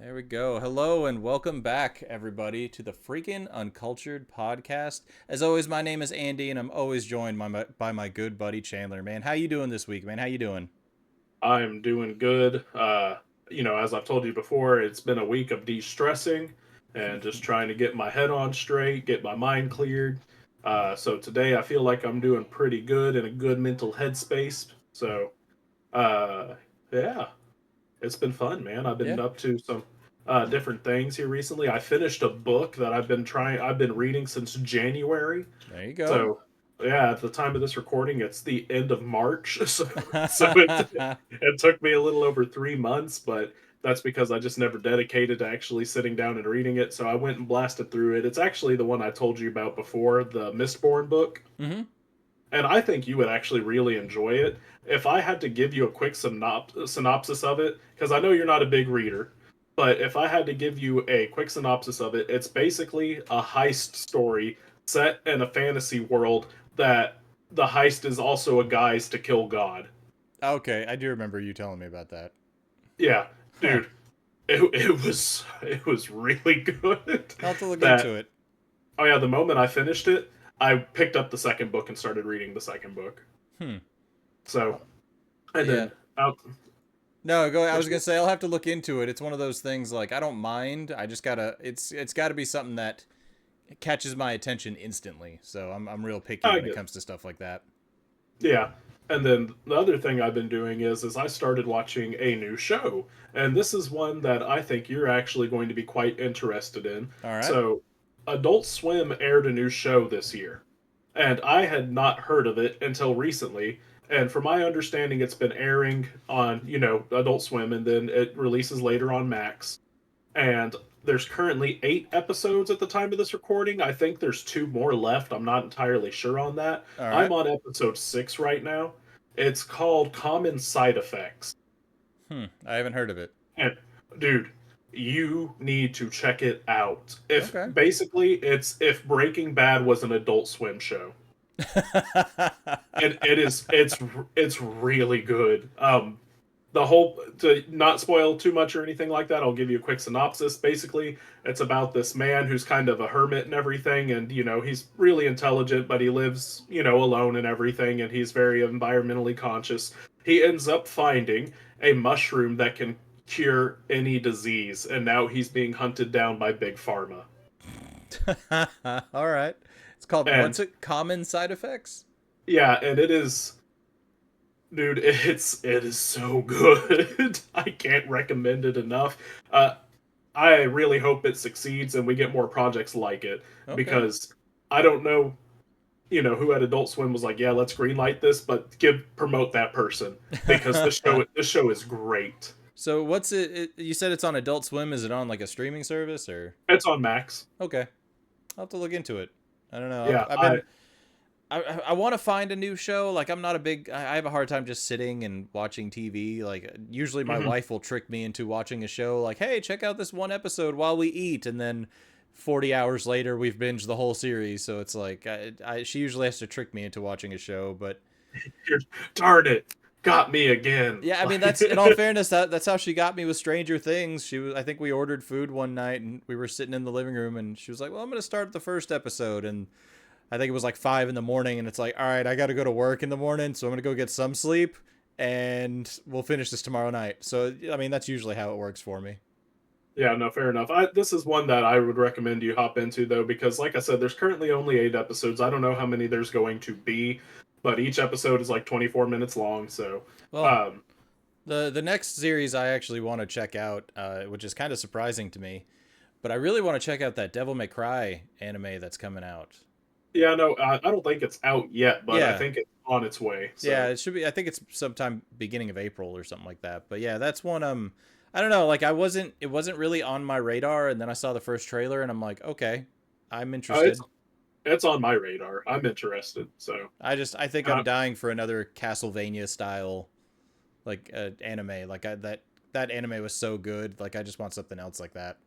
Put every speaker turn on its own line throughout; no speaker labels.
There we go. Hello and welcome back, everybody, to the Freaking Uncultured podcast. As always, my name is Andy, and I'm always joined by my good buddy Chandler. Man, how you doing this week, man? How you doing?
I'm doing good. As I've told you before, it's been a week of de-stressing and just trying to get my head on straight, get my mind cleared. So today I feel like I'm doing pretty good in a good mental headspace. So, uh, yeah, it's been fun, man. I've
Yeah,
been up to some different things here recently. I finished a book that I've been reading since January.
there you go.
So, yeah, at the time of this recording, it's the end of March. So it took me a little over 3 months, but that's because I just never dedicated to actually sitting down and reading it. So I went and blasted through it. It's actually the one I told you about before, the Mistborn book.
hmm
And I think you would actually really enjoy it. If I had to give you a quick synopsis of it, because I know you're not a big reader, but if I had to give you a quick synopsis of it, it's basically a heist story set in a fantasy world that the heist is also a guise to kill God.
Okay, I do remember you telling me about that.
Yeah,
Huh.
dude, it was really good.
I'll have to look
That
into it.
oh yeah, the moment I finished it, I picked up the second book and started reading the second book.
Hmm.
So
Well,
and
yeah.
then out.
No, go. I was
There's
gonna say I'll have to look into it. It's one of those things like I don't mind. I just gotta. It's got to be something that catches my attention instantly. So I'm real picky
I
when it
get
comes to stuff like that.
Yeah. And then the other thing I've been doing is I started watching a new show. And this is one that I think you're actually going to be quite interested in.
All right.
So, Adult Swim aired a new show this year. And I had not heard of it until recently. And from my understanding, it's been airing on, Adult Swim and then it releases later on Max. And there's currently 8 episodes at the time of this recording. I think there's two more left. I'm not entirely sure on that.
All
I'm
right.
on episode 6 right now. It's called Common Side Effects.
I haven't heard of it.
And dude, you need to check it out. If
Okay.
basically it's if Breaking Bad was an Adult Swim show. It's really good. The whole to not spoil too much or anything like that, I'll give you a quick synopsis. Basically, it's about this man who's kind of a hermit and everything, and he's really intelligent, but he lives alone and everything, and he's very environmentally conscious. He ends up finding a mushroom that can cure any disease, and now he's being hunted down by big pharma.
All right. It's called what's
And
it? Common side effects.
yeah, and it is, dude, it is so good. I can't recommend it enough. I really hope it succeeds and we get more projects like it
Okay.
because I don't know, who at Adult Swim was like, yeah, let's greenlight this, but promote that person because this show is great.
So what's You said it's on Adult Swim. Is it on like a streaming service or?
It's on Max.
Okay. I'll have to look into it. I don't know.
Yeah,
I've been. I want to find a new show. Like I'm not a big. I have a hard time just sitting and watching TV. Like usually my
mhm.
wife will trick me into watching a show. Like, hey, check out this one episode while we eat, and then 40 hours later we've binged the whole series. So it's like she usually has to trick me into watching a show. But
You're, darn it, got me again.
yeah, I mean that's in all fairness that's how she got me with Stranger Things. She was I think we ordered food one night and we were sitting in the living room and she was like, "Well, I'm gonna start the first episode," and I think it was like 5 in the morning, and it's like, all right, I got to go to work in the morning, so I'm gonna go get some sleep, and we'll finish this tomorrow night. So I mean, that's usually how it works for me.
Yeah, no, fair enough. This is one that I would recommend you hop into though, because like I said, there's currently only 8 episodes. I don't know how many there's going to be, but each episode is like 24 minutes long. So,
Well,
um,
the next series I actually want to check out, which is kind of surprising to me, but I really want to check out that Devil May Cry anime that's coming out.
yeah, no, I don't think it's out yet, but I
Yeah,
think it's on its way.
yeah,
So,
it should be. I think it's sometime beginning of April or something like that. But yeah, that's one. I don't know. Like I wasn't. It wasn't really on my radar, and then I saw the first trailer, and I'm like, okay, I'm
uh, it's
interested.
it's on my radar. I'm interested. So,
I think I'm
uh,
dying for another Castlevania style anime. That anime was so good. Like I just want something else like that.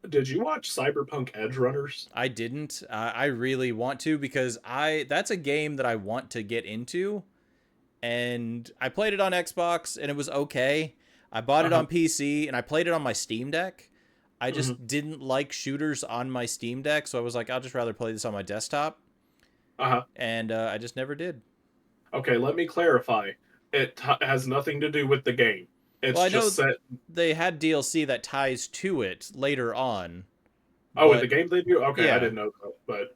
did you watch Cyberpunk Edge Runners?
I didn't. I really want to because I that's a game that I want to get into, and I played it on Xbox and it was okay. I bought
Uh
it
huh.
on PC and I played it on my Steam Deck. I
Hmm.
just didn't like shooters on my Steam Deck, so I was like, I'll just rather play this on my desktop,
Uh-huh.
and I just never did.
Okay, let me clarify. Has nothing to do with the game.
Well,
It's
I
just
know
set.
they had DLC that ties to it later on,
Oh, in the
but
game they do. Okay, I
yeah,
didn't know that, but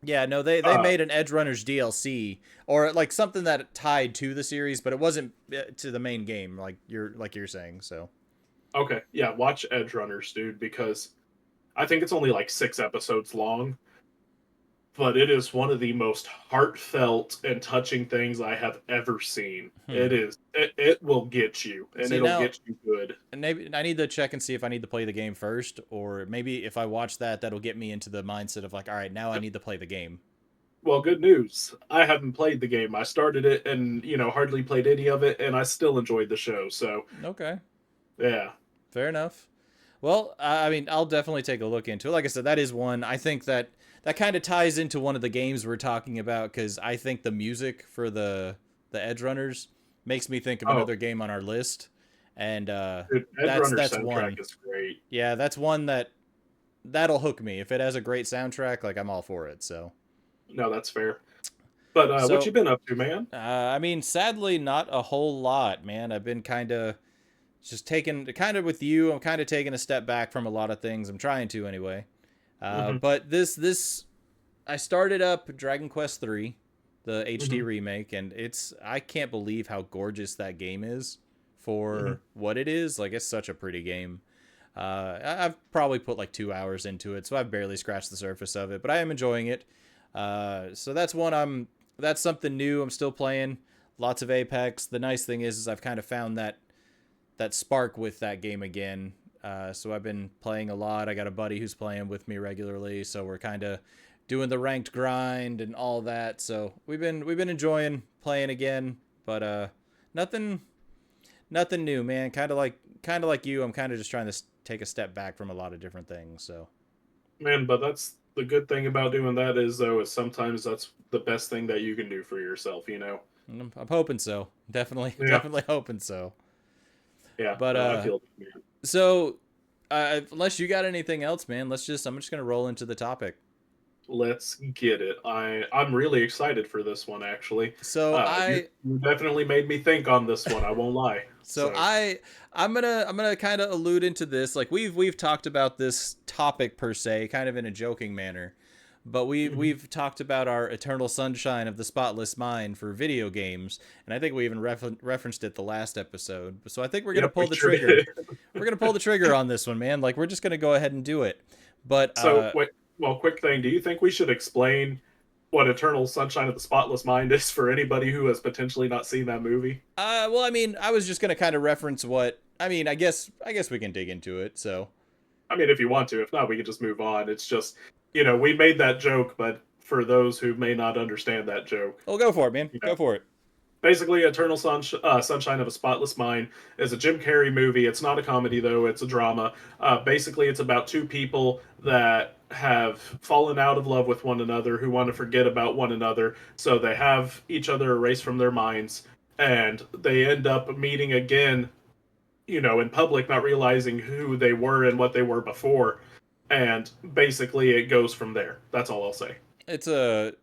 yeah, no, they
uh,
made an Edge Runners DLC or like something that tied to the series, but it wasn't to the main game, like you're saying. So
okay, yeah, watch Edge Runners, dude, because I think it's only like 6 episodes long, but it is one of the most heartfelt and touching things I have ever seen.
hmm.
It is. It will get you, and
See
it'll
now,
get you good.
and maybe I need to check and see if I need to play the game first, or maybe if I watch that, that'll get me into the mindset of like, all right, now I need to play the game.
Well, good news. I haven't played the game. I started it and, hardly played any of it, and I still enjoyed the show. So,
Okay,
yeah.
fair enough. Well, I mean, I'll definitely take a look into it. Like I said, that is one. I think that kind of ties into one of the games we're talking about because I think the music for the Edge Runners makes me think of
Oh,
another game on our list, and
dude, Edge
that's
Runner's
that's
soundtrack
one.
is great.
Yeah, that's one that'll hook me if it has a great soundtrack. Like I'm all for it. So
No, that's fair. But what you
so
been up to, man?
I mean, sadly, not a whole lot, man. I've been kind of just taking kind of with you. I'm kind of taking a step back from a lot of things. I'm trying to anyway.
Hmm.
But this I started up Dragon Quest 3, the HD
Hmm.
remake, and I can't believe how gorgeous that game is
Hmm.
for what it is. Like it's such a pretty game. I've probably put like 2 hours into it, so I've barely scratched the surface of it, but I am enjoying it. So that's something new. I'm still playing lots of Apex. The nice thing is I've kind of found that spark with that game again. So I've been playing a lot. I got a buddy who's playing with me regularly, so we're kind of doing the ranked grind and all that. So we've been enjoying playing again, but nothing nothing new, man. Kind of like you. I'm kind of just trying to take a step back from a lot of different things. So
Man, but that's the good thing about doing that is though is sometimes that's the best thing that you can do for yourself.
I'm hoping so. Definitely,
Yeah,
definitely hoping so.
yeah.
But
No, I feel it, man.
so unless you got anything else, man, I'm just gonna roll into the topic.
Let's get it. I'm really excited for this one actually.
So
You definitely made me think on this one. I won't lie.
so
So.
I I'm gonna kind of allude into this. Like we've talked about this topic per se, kind of in a joking manner, but
Mhm.
we've talked about our eternal sunshine of the spotless mind for video games, and I think we even referenced it the last episode. So I think we're gonna
Yep, we
pull the
sure
trigger.
did.
We're gonna pull the trigger on this one, man. Like we're just gonna go ahead and do it. But
So, wait, well, quick thing. Do you think we should explain what Eternal Sunshine of the Spotless Mind is for anybody who has potentially not seen that movie?
well, I mean, I was just gonna kind of reference what I mean. I guess we can dig into it. So
I mean, if you want to. If not, we can just move on. It's just, we made that joke, but for those who may not understand that joke,
well, go for it, man.
you know,
Go for it.
basically, Sunshine of a Spotless Mind is a Jim Carrey movie. It's not a comedy, though, it's a drama. Basically, it's about two people that have fallen out of love with one another who want to forget about one another. So they have each other erased from their minds, and they end up meeting again, in public, not realizing who they were and what they were before. And basically, it goes from there. That's all I'll say.
It's a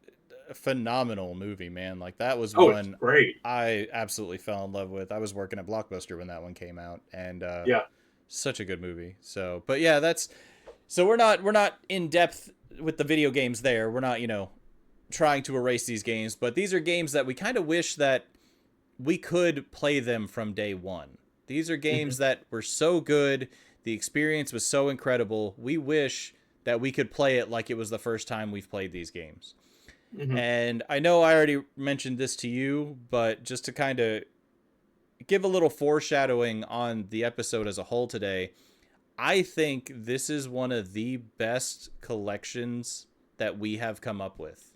phenomenal movie, man. Like that was
Oh, it's
one
great.
I absolutely fell in love with. I was working at Blockbuster when that one came out, and
Yeah.
such a good movie. So, but yeah, that's so we're not in depth with the video games there. We're not trying to erase these games, but these are games that we kind of wish that we could play them from day one. These are
Hmm.
games that were so good. The experience was so incredible. We wish that we could play it like it was the first time we've played these games.
Hmm.
And I know I already mentioned this to you, but just to kind of give a little foreshadowing on the episode as a whole today, I think this is one of the best collections that we have come up with.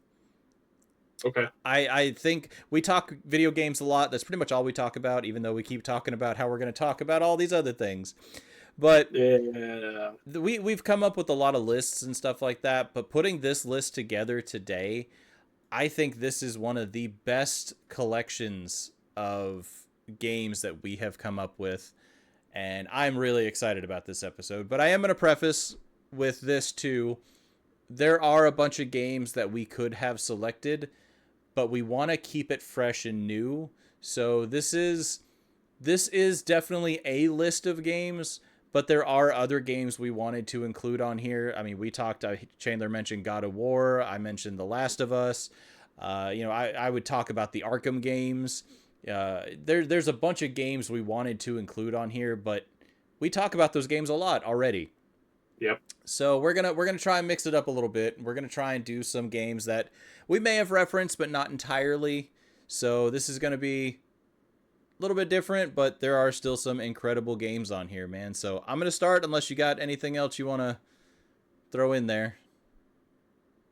Okay.
I think we talk video games a lot. That's pretty much all we talk about, even though we keep talking about how we're going to talk about all these other things. But
Yeah.
we've come up with a lot of lists and stuff like that. But putting this list together today, I think this is one of the best collections of games that we have come up with. And I'm really excited about this episode. But I am going to preface with this too. There are a bunch of games that we could have selected, but we want to keep it fresh and new. So this is definitely a list of games, but there are other games we wanted to include on here. I mean, we talked. Chandler mentioned God of War. I mentioned The Last of Us. I would talk about the Arkham games. There's a bunch of games we wanted to include on here, but we talk about those games a lot already.
Yep.
So we're gonna try and mix it up a little bit. We're gonna try and do some games that we may have referenced, but not entirely. So this is gonna be a little bit different, but there are still some incredible games on here, man. So I'm gonna start unless you got anything else you wanna throw in there.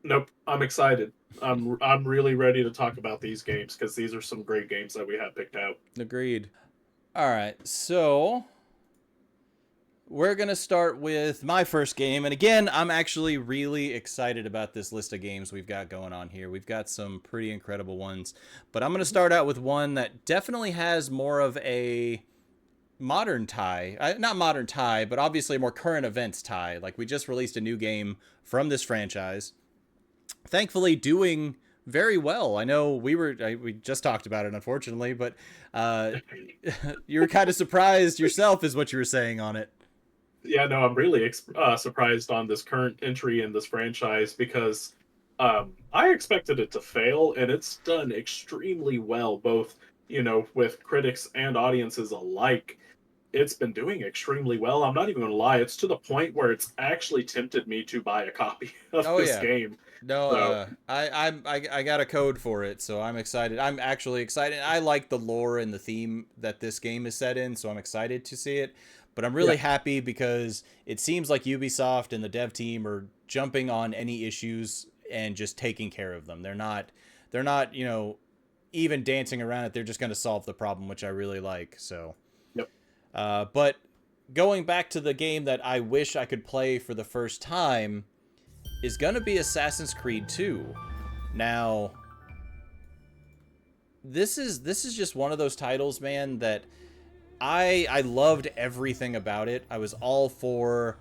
Nope. I'm excited. I'm really ready to talk about these games because these are some great games that we have picked out.
Agreed. All right, so we're going to start with my first game. And again, I'm actually really excited about this list of games we've got going on here. We've got some pretty incredible ones. But I'm going to start out with one that definitely has more of a modern tie. Not modern tie, but obviously a more current events tie. Like, we just released a new game from this franchise. Thankfully, doing very well. I know we just talked about it, unfortunately, but you were kind of surprised yourself, is what you were saying on it.
Yeah, no, I'm really surprised on this current entry in this franchise because I expected it to fail, and it's done extremely well, both with critics and audiences alike. It's been doing extremely well. I'm not even going to lie; it's to the point where it's actually tempted me to buy a copy of
Oh
this
yeah.
game.
No,
So,
I got a code for it, so I'm excited. I'm actually excited. I like the lore and the theme that this game is set in, so I'm excited to see it. But I'm really
yeah,
happy because it seems like Ubisoft and the dev team are jumping on any issues and just taking care of them. They're not, even dancing around it. They're just going to solve the problem, which I really like. So,
yep.
but going back to the game that I wish I could play for the first time is going to be Assassin's Creed 2. Now, this is just one of those titles, man, that I loved everything about it. I was all for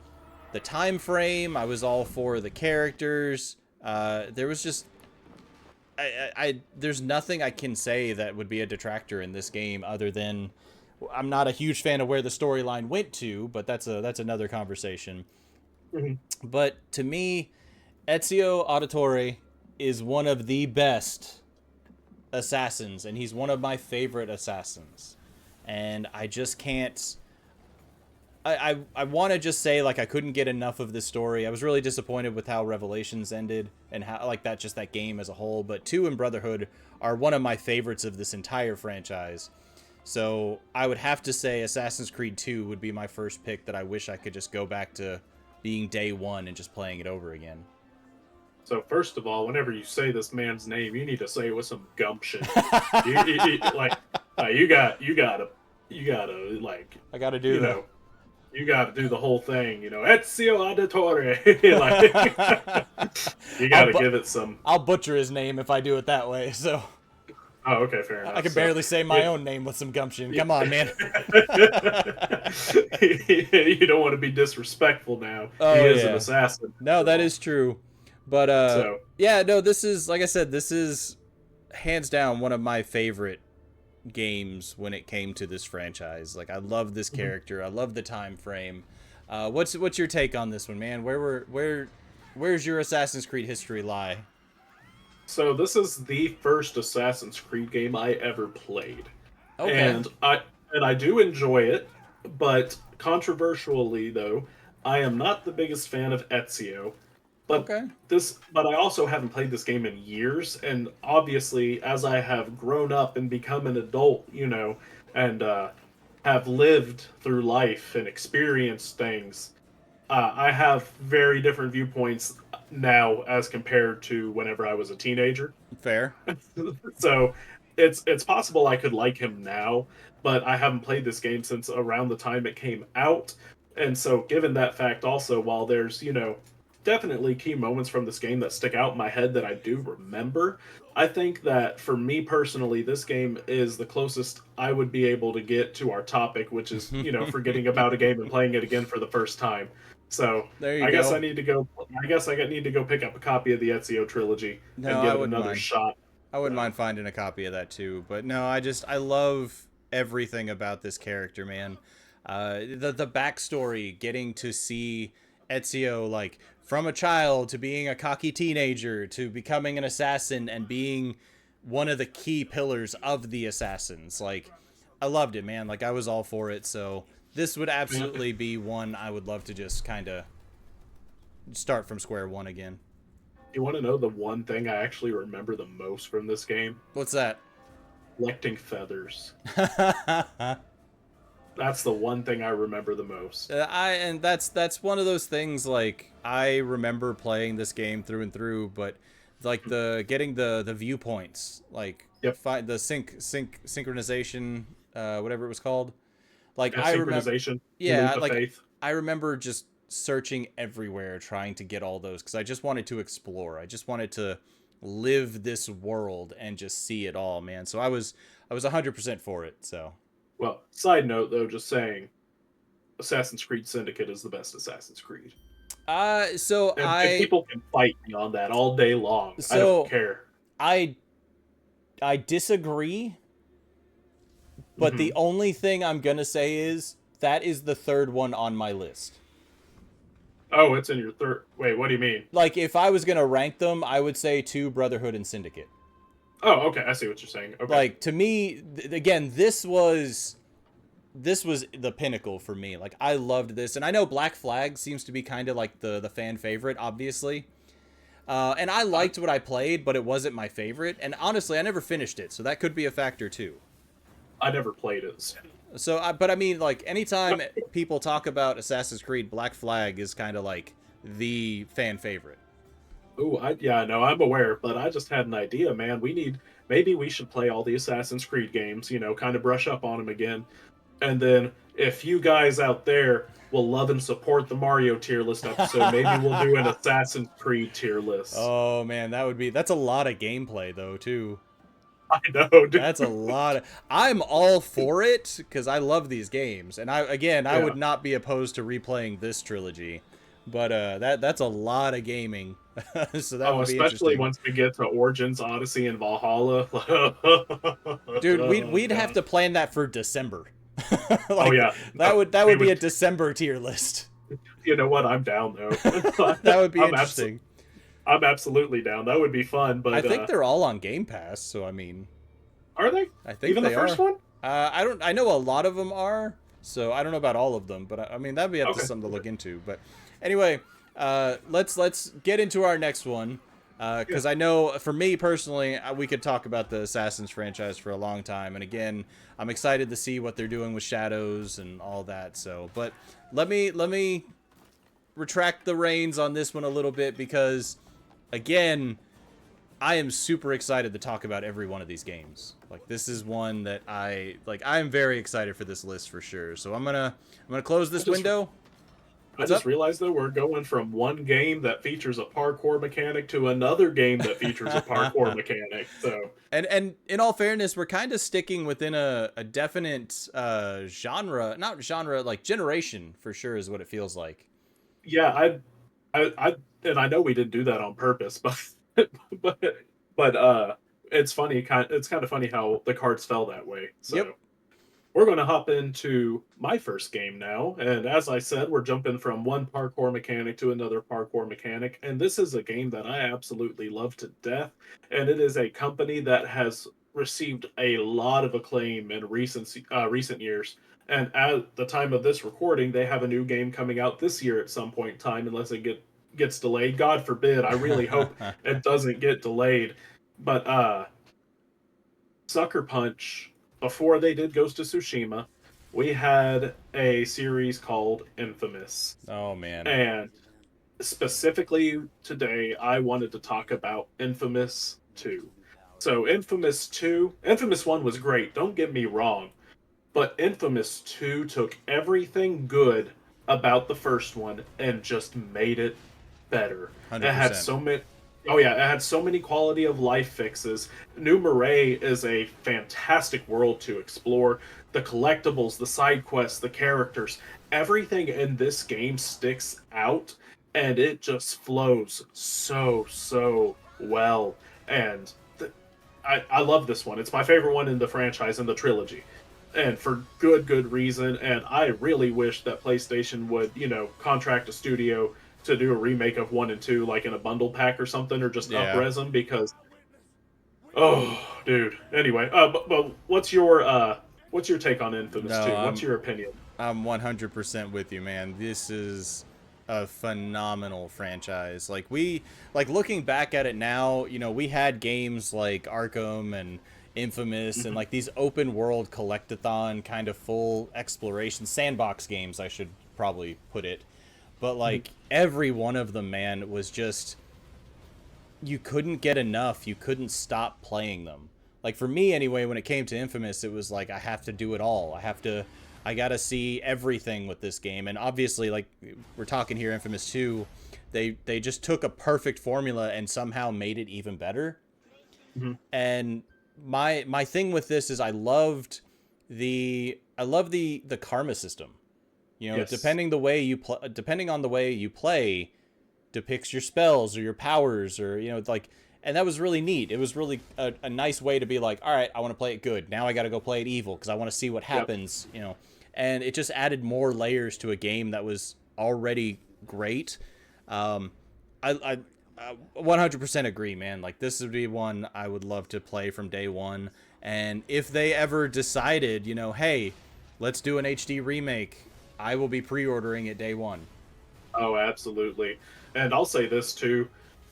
the time frame. I was all for the characters. There was just there's nothing I can say that would be a detractor in this game other than I'm not a huge fan of where the storyline went to, but that's another conversation.
Mhm.
But to me, Ezio Auditore is one of the best assassins, and he's one of my favorite assassins. And I just can't. I want to just say, like, I couldn't get enough of this story. I was really disappointed with how Revelations ended and how, like, that game as a whole. But 2 and Brotherhood are one of my favorites of this entire franchise. So I would have to say Assassin's Creed 2 would be my first pick that I wish I could just go back to being day one and just playing it over again.
So first of all, whenever you say this man's name, you need to say it with some gumption. Like you gotta like
I got to
you
do that.
know you gotta do the whole thing. Ezio Auditore. Like you
I'll
gotta give it some.
I'll butcher his name if I do it that way. So
Oh, okay, fair
I
enough.
can
So
barely say my own name with some gumption.
yeah.
Come on, man.
You don't want to be disrespectful now. He
Oh
is an
yeah.
assassin.
No,
After
that
all.
is true. But
So
yeah, no, this is, like I said, this is hands down one of my favorite games when it came to this franchise. Like, I love this
mhm.
character. I love the time frame. What's your take on this one, man? Where's your Assassin's Creed history lie?
So this is the first Assassin's Creed game I ever played.
Okay.
And I do enjoy it, but controversially though, I am not the biggest fan of Ezio. But
Okay.
but I also haven't played this game in years, and obviously as I have grown up and become an adult, and have lived through life and experienced things, I have very different viewpoints now as compared to whenever I was a teenager.
Fair.
So it's possible I could like him now, but I haven't played this game since around the time it came out. And so given that fact also, while there's, definitely key moments from this game that stick out in my head that I do remember. I think that for me personally, this game is the closest I would be able to get to our topic, which is, forgetting about a game and playing it again for the first time. So
There you
I guess I
go.
need to go. I guess need to go pick up a copy of the Ezio trilogy
No,
and
I
give it
wouldn't
another
mind.
shot.
I wouldn't
So
mind finding a copy of that too. But no, I love everything about this character, man. The backstory, getting to see Ezio like from a child to being a cocky teenager to becoming an assassin and being one of the key pillars of the assassins. Like, I loved it, man. Like, I was all for it. So this would
man,
absolutely be one I would love to just kind of start from square one again.
you want to know the one thing I actually remember the most from this game?
What's that?
Collecting feathers. That's the one thing I remember the most.
And that's one of those things, like, I remember playing this game through and through, but like the getting the viewpoints, like
Yep.
the synchronization, whatever it was called. Like,
Yeah,
I remember,
synchronization,
yeah,
leap of
like
faith.
I remember just searching everywhere trying to get all those because I just wanted to explore. I just wanted to live this world and just see it all, man. So I was 100% for it. So
Well, side note though, just saying, Assassin's Creed Syndicate is the best Assassin's Creed.
so
And people can fight me on that all day long. I don't
so
care.
I I disagree, but
Hmm.
the only thing I'm gonna say is that is the third one on my list.
Oh, it's in your third. Wait, what do you mean?
Like, if I was gonna rank them, I would say two, Brotherhood and Syndicate.
Oh, okay. I see what you're saying. Okay.
Like, to me, again, this was the pinnacle for me. Like, I loved this, and I know Black Flag seems to be kind of like the fan favorite, obviously. And I
I,
liked what I played, but it wasn't my favorite. And honestly, I never finished it, so that could be a factor too.
I never played it.
So, but I mean, like, anytime people talk about Assassin's Creed, Black Flag is kind of like the fan favorite.
Oh, yeah, no, I'm aware, but I just had an idea, man. Maybe we should play all the Assassin's Creed games, kind of brush up on them again. And then if you guys out there will love and support the Mario tier list episode, maybe we'll do an Assassin's Creed tier list.
Oh man, that's a lot of gameplay though too.
I know, dude.
That's a lot of. I'm all for it because I love these games, and I
Yeah.
would not be opposed to replaying this trilogy, but that's a lot of gaming, so that
Oh,
would be
especially
interesting.
once we get to Origins, Odyssey, and Valhalla.
Dude,
Oh
we'd have
god.
to plan that for December.
Oh
Like,
yeah.
that
No,
would
we
be a
would.
December tier list.
You know what? I'm down though.
That would be
I'm abs-
interesting.
I'm absolutely down. That would be fun.
I
But
think they're all on Game Pass, so I mean,
are they?
I think
Even the
they
first
are.
one?
I don't. I know a lot of them are, so I don't know about all of them, but I mean that'd be up to
Okay.
something to
Okay.
look into. But anyway, let's get into our next one,
Yeah.
because I know for me personally, we could talk about the Assassin's franchise for a long time, and again, I'm excited to see what they're doing with Shadows and all that. So, but let me retract the reins on this one a little bit because, again, I am super excited to talk about every one of these games. Like, this is one that I am very excited for this list for sure. So I'm gonna close
I
this
just
window.
I
What's
just
up?
realized though we're going from one game that features a parkour mechanic to another game that features a parkour mechanic. So
And in all fairness, we're kind of sticking within a definite genre, not genre, like generation for sure is what it feels like.
yeah, and I know we didn't do that on purpose, but but but it's kind of funny how the cards fell that way.
Yep.
So we're going to hop into my first game now. And as I said, we're jumping from one parkour mechanic to another parkour mechanic. And this is a game that I absolutely love to death. And it is a company that has received a lot of acclaim in recent years. And at the time of this recording, they have a new game coming out this year at some point in time, unless gets delayed. God forbid. I really hope it doesn't get delayed. But Sucker Punch, before they did Ghost of Tsushima, we had a series called Infamous.
Oh man.
And specifically today, I wanted to talk about Infamous 2. So, Infamous 2, Infamous 1 was great, don't get me wrong, but Infamous 2 took everything good about the first one and just made it better. It had
100%.
so many. Oh yeah, it had so many quality of life fixes. New Marais is a fantastic world to explore. The collectibles, the side quests, the characters, everything in this game sticks out, and it just flows so well. And I love this one. It's my favorite one in the franchise, in the trilogy, and for good reason. And I really wish that PlayStation would, contract a studio to do a remake of 1 and 2, like in a bundle pack or something, or just
Yeah.
upres them, because oh, dude. Anyway, but what's your take on Infamous
No,
2? What's your opinion?
I'm 100% with you, man. This is a phenomenal franchise. Like looking back at it now, we had games like Arkham and Infamous and
Mhm.
like these open world collectathon kind of full exploration sandbox games, I should probably put it. But
Mhm.
like every one of them, man, was just you couldn't get enough. You couldn't stop playing them. Like for me anyway, when it came to Infamous, it was like I have to do it all. I got to see everything with this game. And obviously like we're talking here Infamous 2, they just took a perfect formula and somehow made it even better.
Mhm.
And my thing with this is I love the karma system.
Yes.
Depending on the way you play, depicts your spells or your powers or like, and that was really neat. It was really a nice way to be like, all right, I want to play it good, now I got to go play it evil because I want to see what
Yep.
happens. And it just added more layers to a game that was already great. um I 100% agree, man. Like this would be one I would love to play from day one. And if they ever decided, hey, let's do an HD remake, I will be pre-ordering it day one.
Oh, absolutely. And I'll say this too.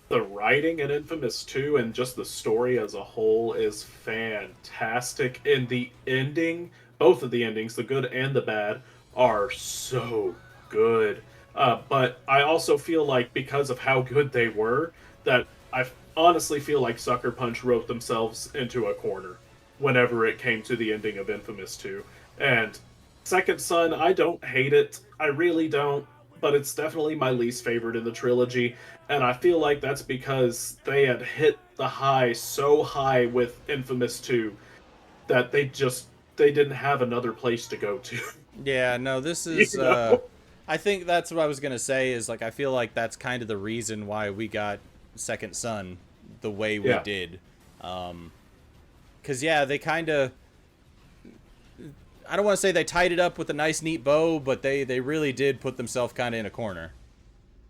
The writing in Infamous 2 and just the story as a whole is fantastic. And the ending, both of the endings, the good and the bad, are so good. But I also feel like because of how good they were, that I honestly feel like Sucker Punch wrote themselves into a corner whenever it came to the ending of Infamous 2. And Second Son, I don't hate it. I really don't, but it's definitely my least favorite in the trilogy. And I feel like that's because they had hit the high so high with Infamous 2 that they didn't have another place to go to.
Yeah, no, this
you
is
know?
I think that's what I was going to say is like I feel like that's kind of the reason why we got Second Son the way we
Yeah.
did. Cuz yeah, they kind of I don't want to say they tied it up with a nice neat bow, but they really did put themselves kind of in a corner.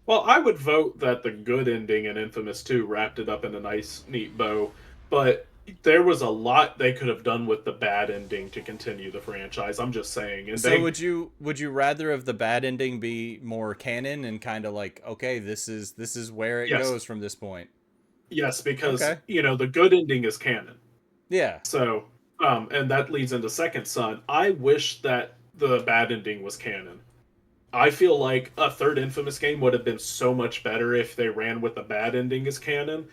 Well, I would vote that the good ending in Infamous 2 wrapped it up in a nice, neat bow, but there was a lot they could have done with the bad ending to continue the franchise. I'm just saying. And
So
they,
would you rather of the bad ending be more canon and kind of like, okay, this is where it
yes,
goes from this point?
yes, because,
Okay.
the good ending is canon.
Yeah.
So, and that leads into Second Son. I wish that the bad ending was canon. I feel like a third Infamous game would have been so much better if they ran with the bad ending as canon,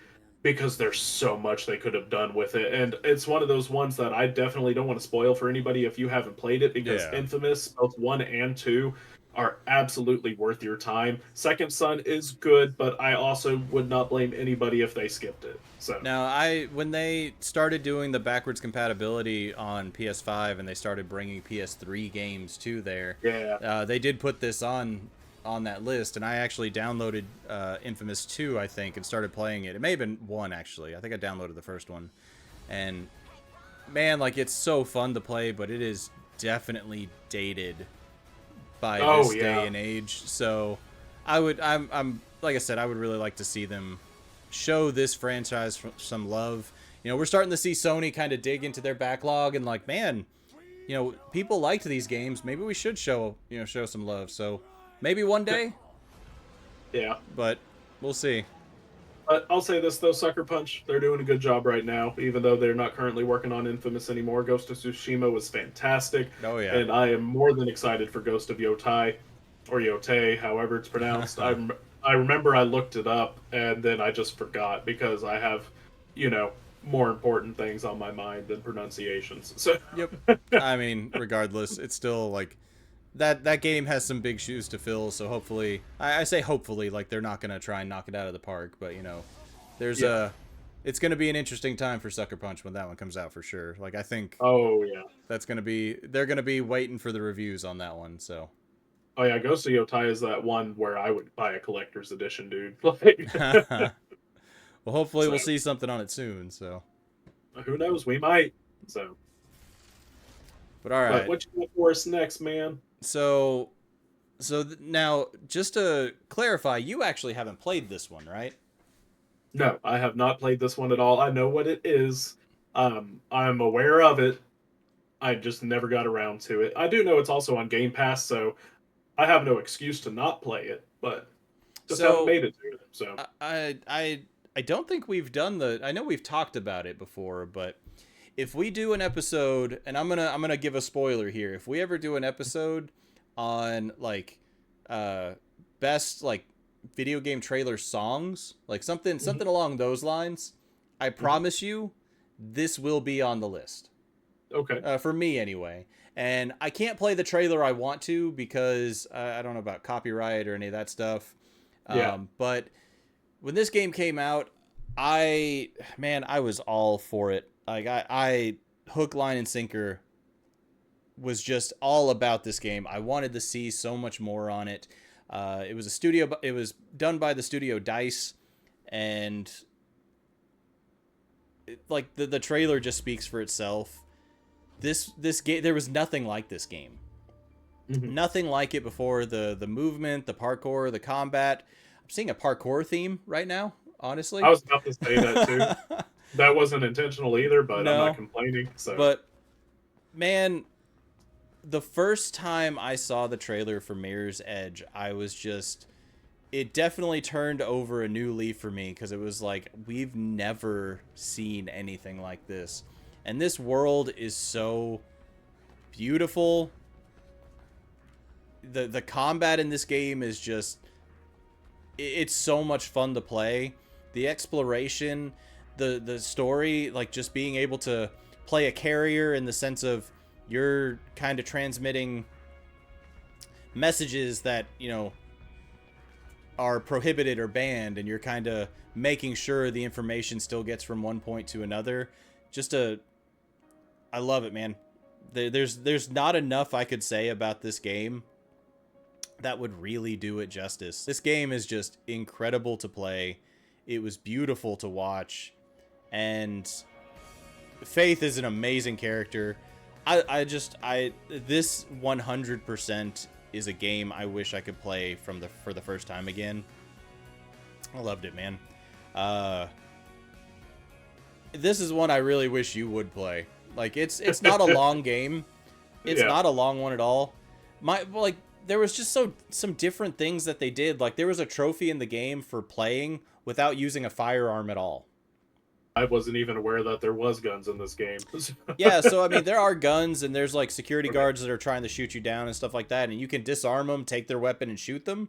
because there's so much they could have done with it. And it's one of those ones that I definitely don't want to spoil for anybody if you haven't played it, because
Yeah.
Infamous, both 1 and 2, are absolutely worth your time. Second Son is good, but I also would not blame anybody if they skipped it. So,
Now, when they started doing the backwards compatibility on PS5 and they started bringing PS3 games to there,
yeah.
they did put this on that list, and I actually downloaded Infamous 2, I think, and started playing it. It may have been 1 actually. I think I downloaded the first one, and man, like it's so fun to play, but it is definitely dated by
Oh,
this day
yeah.
and age. So I'm like I said, I would really like to see them show this franchise some love. We're starting to see Sony kind of dig into their backlog and like, man, people liked these games. Maybe we should show some love. So maybe one day,
Yeah.
but we'll see.
But I'll say this though, Sucker Punch, they're doing a good job right now, even though they're not currently working on Infamous anymore. Ghost of Tsushima was fantastic,
Oh yeah.
and I am more than excited for Ghost of Yotai, or Yotei, however it's pronounced. I remember I looked it up and then I just forgot because I have, more important things on my mind than pronunciations. So
Yep. I mean, regardless, it's still like that game has some big shoes to fill. So hopefully, I say hopefully, like they're not gonna try and knock it out of the park. But there's
Yeah.
it's gonna be an interesting time for Sucker Punch when that one comes out for sure. Like I think
Oh yeah.
they're gonna be waiting for the reviews on that one. So.
Oh yeah. Ghost of Yotai is that one where I would buy a collector's edition, dude. Like,
Well, hopefully
so
we'll see something on it soon. So.
who knows? We might. So,
But all
but
right.
what you got for us next, man?
So now, just to clarify, you actually haven't played this one, right?
No, I have not played this one at all. I know what it is. I'm aware of it. I just never got around to it. I do know it's also on Game Pass, so I have no excuse to not play it, but just haven't
So
made it to it. So,
I don't think we've done the. I know we've talked about it before, but if we do an episode, and I'm gonna give a spoiler here. If we ever do an episode on like best like video game trailer songs, like something along those lines, I promise you, this will be on the list.
okay.
For me anyway. And I can't play the trailer I want to because I don't know about copyright or any of that stuff.
Yeah.
But when this game came out, I was all for it. Like I hook, line, and sinker was just all about this game. I wanted to see so much more on it. It was it was done by the studio Dice, and like the trailer just speaks for itself. This game, there was nothing like this game. Nothing like it before. The movement, the parkour, the combat. I'm seeing a parkour theme right now, honestly.
I was about to say that too. That wasn't intentional either, but I'm not
No,
complaining. So,
but man, the first time I saw the trailer for Mirror's Edge, I was just, it definitely turned over a new leaf for me because it was like, we've never seen anything like this. And this world is so beautiful. The combat in this game is just, it's so much fun to play. The exploration, the story, like just being able to play a carrier in the sense of you're kind of transmitting messages that, are prohibited or banned, and you're kind of making sure the information still gets from one point to another. I love it, man. There's not enough I could say about this game that would really do it justice. This game is just incredible to play. It was beautiful to watch, and Faith is an amazing character. This 100% is a game I wish I could play for the first time again. I loved it, man. This is one I really wish you would play. Like it's not a long game. It's not a long one at all. There was just some different things that they did. Like there was a trophy in the game for playing without using a firearm at all.
I wasn't even aware that there was guns in this game.
Yeah, so I mean there are guns, and there's like security
Okay.
guards that are trying to shoot you down and stuff like that, and you can disarm them, take their weapon, and shoot them.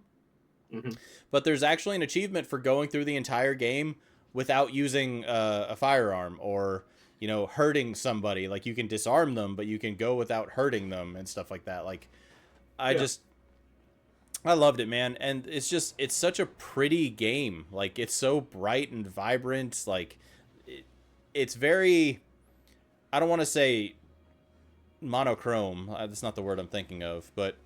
But there's actually an achievement for going through the entire game without using a firearm or hurting somebody. Like you can disarm them, but you can go without hurting them and stuff like that. Like I loved it, man. And it's such a pretty game. Like it's so bright and vibrant. Like it's very, I don't want to say monochrome. That's not the word I'm thinking of, but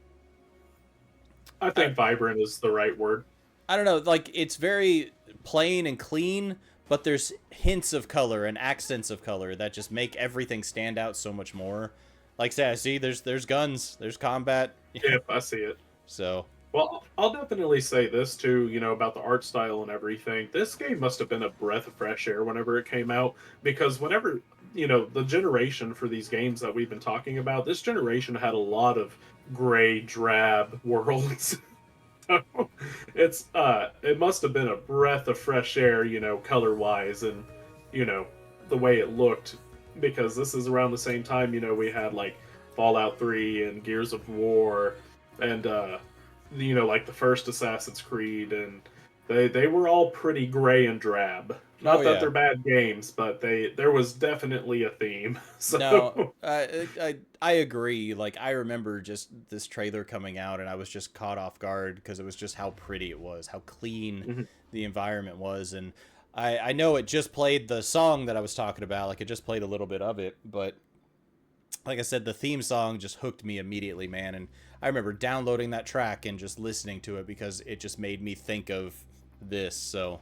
I think vibrant is the right word.
I don't know. Like it's very plain and clean, but there's hints of color and accents of color that just make everything stand out so much more. Like say, I see there's guns, there's combat.
Yep, I see it.
So
Well, I'll definitely say this too, about the art style and everything. This game must have been a breath of fresh air whenever it came out, because whenever, the generation for these games that we've been talking about, this generation had a lot of gray, drab worlds. So it must have been a breath of fresh air, color wise, and, the way it looked, because this is around the same time, we had like Fallout 3 and Gears of War and, like the first Assassin's Creed and They were all pretty gray and drab.
Oh
Not that
yeah.
they're bad games, but there was definitely a theme.
No,
So
I agree. Like I remember just this trailer coming out, and I was just caught off guard because it was just how pretty it was, how clean
Mhm.
the environment was, and I know it just played the song that I was talking about. Like it just played a little bit of it, but like I said, the theme song just hooked me immediately, man. And I remember downloading that track and just listening to it because it just made me think of this. So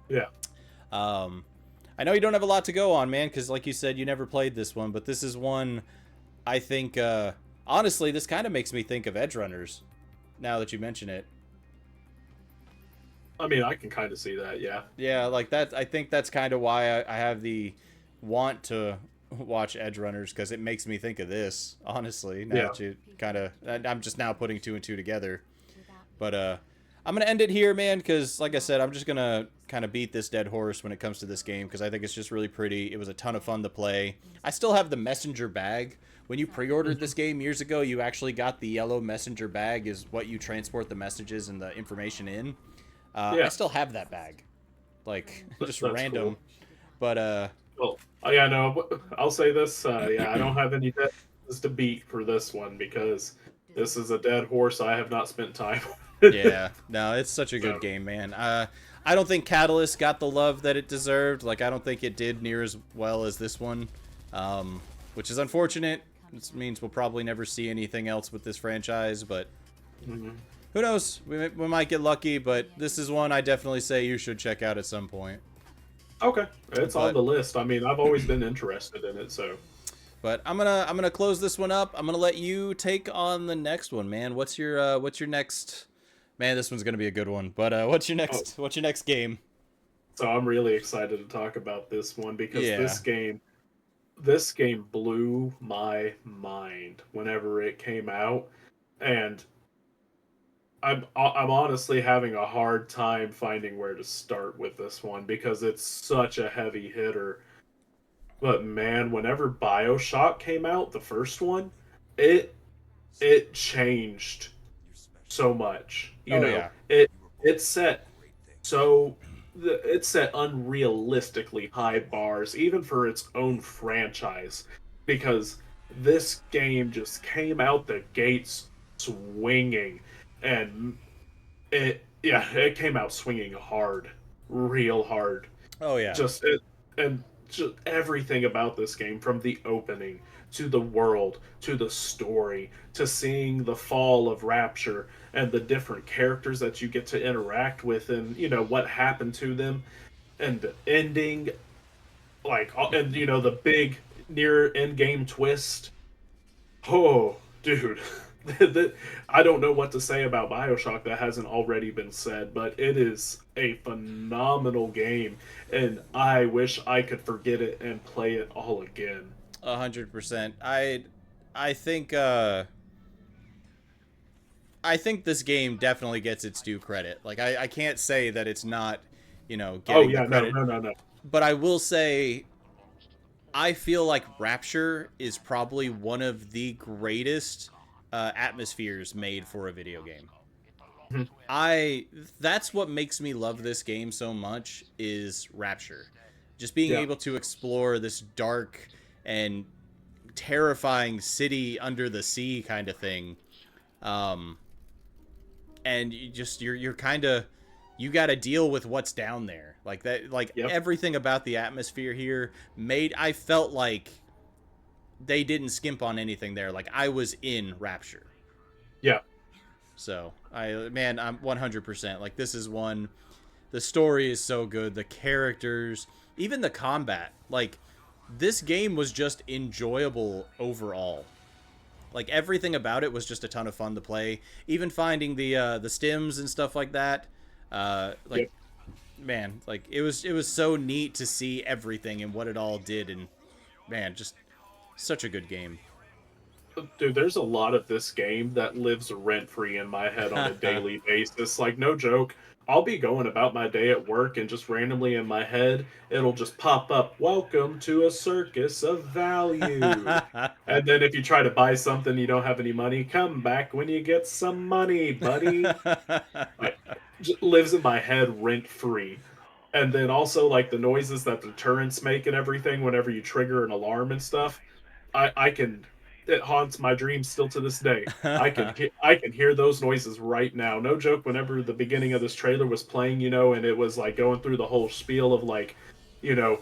yeah.
um, I know you don't have a lot to go on, man, because like you said, you never played this one, but this is one I think. Honestly, this kind of makes me think of Edge Runners. Now that you mention it,
I mean, I can kind of see that. Yeah.
yeah, like that. I think that's kind of why I have the want to watch Edge Runners because it makes me think of this. Honestly, now
Yeah.
that you kind of, I'm just now putting two and two together. But I'm gonna end it here, man, because like I said, I'm just gonna kind of beat this dead horse when it comes to this game because I think it's just really pretty. It was a ton of fun to play. I still have the messenger bag. When you pre-ordered
Mhm.
this game years ago, you actually got the yellow messenger bag, is what you transport the messages and the information in. I
Yeah.
still have that bag, like just
That's
random.
cool.
But
Well, yeah, no, I'll say this. Yeah, I don't have any dead horses to beat for this one because this is a dead horse I have not spent time.
yeah, no, it's such a good
So,
game, man. I don't think Catalyst got the love that it deserved. Like, I don't think it did near as well as this one, which is unfortunate. This means we'll probably never see anything else with this franchise, but
mhm.
who knows? We might get lucky, but this is one I definitely say you should check out at some point.
Okay, it's on
But
the list. I mean, I've always been interested in it, so
but I'm gonna close this one up. I'm gonna let you take on the next one, man. What's your next? Man, this one's gonna be a good one. But
oh,
what's your next game?
so I'm really excited to talk about this one because
Yeah.
this game blew my mind whenever it came out, and I'm honestly having a hard time finding where to start with this one because it's such a heavy hitter. But man, whenever BioShock came out, the first one, it it changed so much.
Oh yeah.
It set so it set unrealistically high bars even for its own franchise because this game just came out the gates swinging, and it came out swinging hard, real hard.
Oh yeah.
Just it and just everything about this game, from the opening to the world to the story to seeing the fall of Rapture and the different characters that you get to interact with, and what happened to them, and the ending, and the big near end game twist. Oh, dude. I don't know what to say about BioShock that hasn't already been said, but it is a phenomenal game, and I wish I could forget it and play it all again.
100%. I think I think this game definitely gets its due credit. Like I can't say that it's not,
Oh
getting the
yeah, no,
credit.
no, no, no.
But I will say I feel like Rapture is probably one of the greatest atmospheres made for a video game.
Mhm.
I That's what makes me love this game so much is Rapture. Just being
Yeah,
able to explore this dark and terrifying city under the sea kind of thing. Um and you're kind of you got to deal with what's down there. Like that, like
yep,
everything about the atmosphere here made I felt like they didn't skimp on anything there. Like I was in Rapture.
yeah,
So, I'm 100%. Like this is one. The story is so good. The characters, even the combat. Like this game was just enjoyable overall. Like everything about it was just a ton of fun to play. Even finding the stims and stuff like that. Like
yep.
man, like it was so neat to see everything and what it all did, and man, just such a good game.
Dude, there's a lot of this game that lives rent free in my head on a daily basis. Like, no joke. I'll be going about my day at work, and just randomly in my head, it'll just pop up, "Welcome to a circus of value." And then if you try to buy something you don't have any money, come back when you get some money, buddy. Like, lives in my head rent free. And then also like the noises that the turrets make and everything whenever you trigger an alarm and stuff. I can it haunts my dreams still to this day. I can hear those noises right now. No joke. Whenever the beginning of this trailer was playing, and it was like going through the whole spiel of like, you know,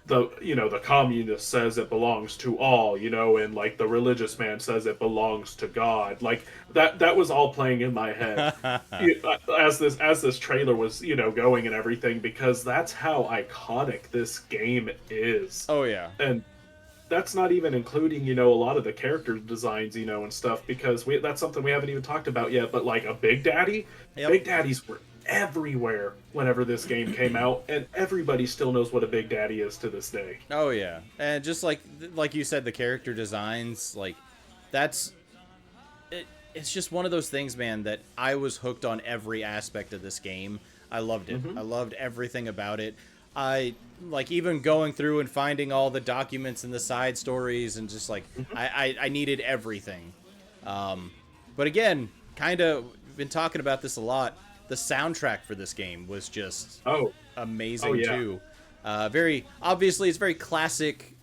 the communist says it belongs to all, and like the religious man says it belongs to God. Like that was all playing in my head as this trailer was going and everything, because that's how iconic this game is.
Oh yeah.
And that's not even including a lot of the character designs and stuff, because that's something we haven't even talked about yet. But like a
Yep.
big daddies were everywhere whenever this game came out, and everybody still knows what a big daddy is to this day.
Oh yeah. And just like you said, the character designs, like that's it, it's just one of those things, man, that I was hooked on every aspect of this game. I loved it.
Hmm.
I loved everything about it. I like even going through and finding all the documents and the side stories, and just like
Hmm.
I needed everything. Um, but again, kind of been talking about this a lot. The soundtrack for this game was just
Oh, oh
amazing
yeah.
too. Very obviously, it's very classic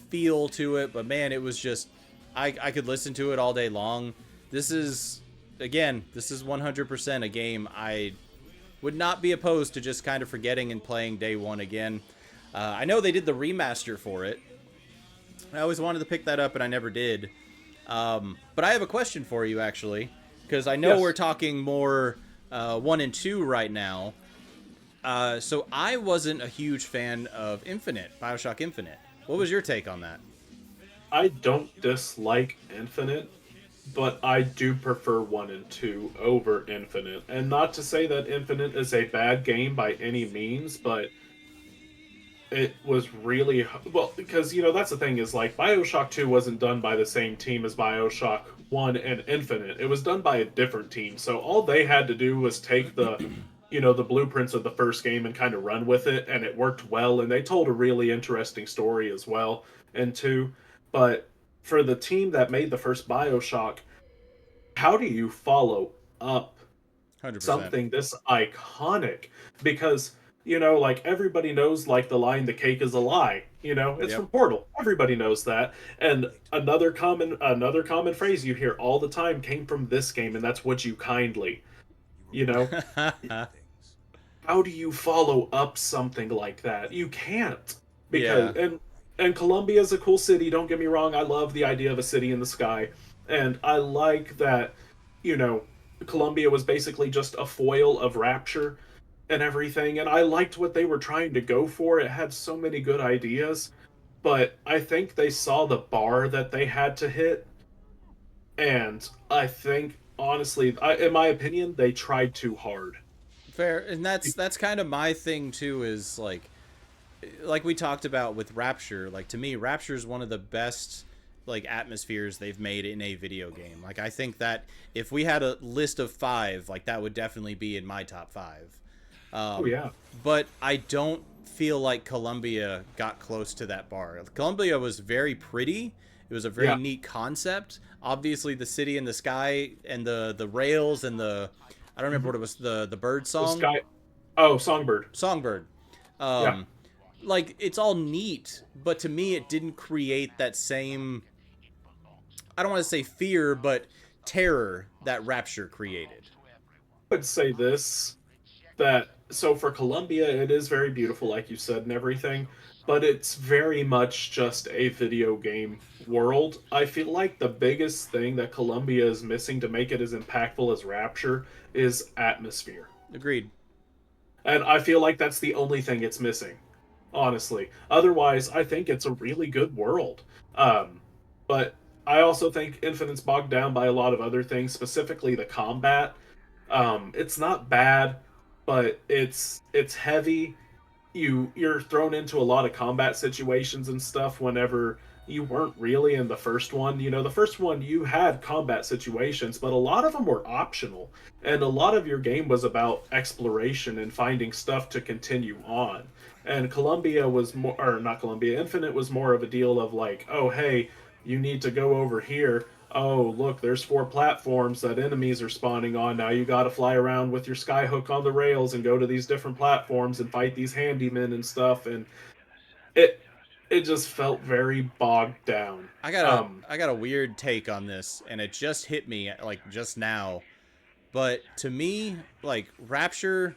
feel to it, but man, it was just I could listen to it all day long. This is this is 100% a game I would not be opposed to just kind of forgetting and playing day one again. I know they did the remaster for it. I always wanted to pick that up, and I never did. But I have a question for you, actually, because I know we're
Yes.
talking more 1 and 2 right now. So I wasn't a huge fan of Bioshock Infinite. What was your take on that?
I don't dislike Infinite, but I do prefer 1 and 2 over Infinite. And not to say that Infinite is a bad game by any means, but it was really well, because that's the thing, is like BioShock 2 wasn't done by the same team as BioShock 1 and Infinite. It was done by a different team. So all they had to do was take the blueprints of the first game and kind of run with it, and it worked well, and they told a really interesting story as well in 2. But for the team that made the first BioShock, how do you follow up
100%.
something this iconic? Because like everybody knows, like the line, the cake is a lie, it's
Yep.
from Portal, everybody knows that. And another common phrase you hear all the time came from this game, and that's "would you kindly." you know how do you follow up something like that? You can't. Because
Yeah.
and Columbia is a cool city, don't get me wrong. I love the idea of a city in the sky, and I like that you know Columbia was basically just a foil of Rapture and everything, and I liked what they were trying to go for. It had so many good ideas, but I think they saw the bar that they had to hit, and I think honestly, in my opinion, they tried too hard.
Fair. And that's kind of my thing too, is like we talked about with Rapture, like to me, Rapture is one of the best like atmospheres they've made in a video game. Like I think that if we had a list of 5, like that would definitely be in my top 5.
Oh
Um,
yeah.
but I don't feel like Columbia got close to that bar. Columbia was very pretty. It was a very
Yeah.
neat concept. Obviously, the city in the sky and the rails and the I don't remember
Mhm.
what it was, the bird
The
song,
sky. Oh, Songbird.
songbird.
Yeah.
Um, like it's all neat, but to me, it didn't create that same. I don't want to say fear, but terror that Rapture created.
I would say this, that so for Colombia, it is very beautiful, like you said, and everything, but it's very much just a video game world. I feel like the biggest thing that Colombia is missing to make it as impactful as Rapture is atmosphere.
Agreed.
And I feel like that's the only thing it's missing, honestly. Otherwise, I think it's a really good world. Um, but I also think Infinite's bogged down by a lot of other things, specifically the combat. It's not bad, but it's heavy. You're thrown into a lot of combat situations and stuff whenever you weren't really in the first one. The first one you had combat situations, but a lot of them were optional, and a lot of your game was about exploration and finding stuff to continue on. And Columbia was more, or not Columbia, Infinite was more of a deal of like, oh hey, you need to go over here. oh, look, there's 4 platforms that enemies are spawning on. Now you got to fly around with your skyhook on the rails and go to these different platforms and fight these handymen and stuff. And it it just felt very bogged down.
I got a weird take on this, and it just hit me like just now. But to me, like Rapture,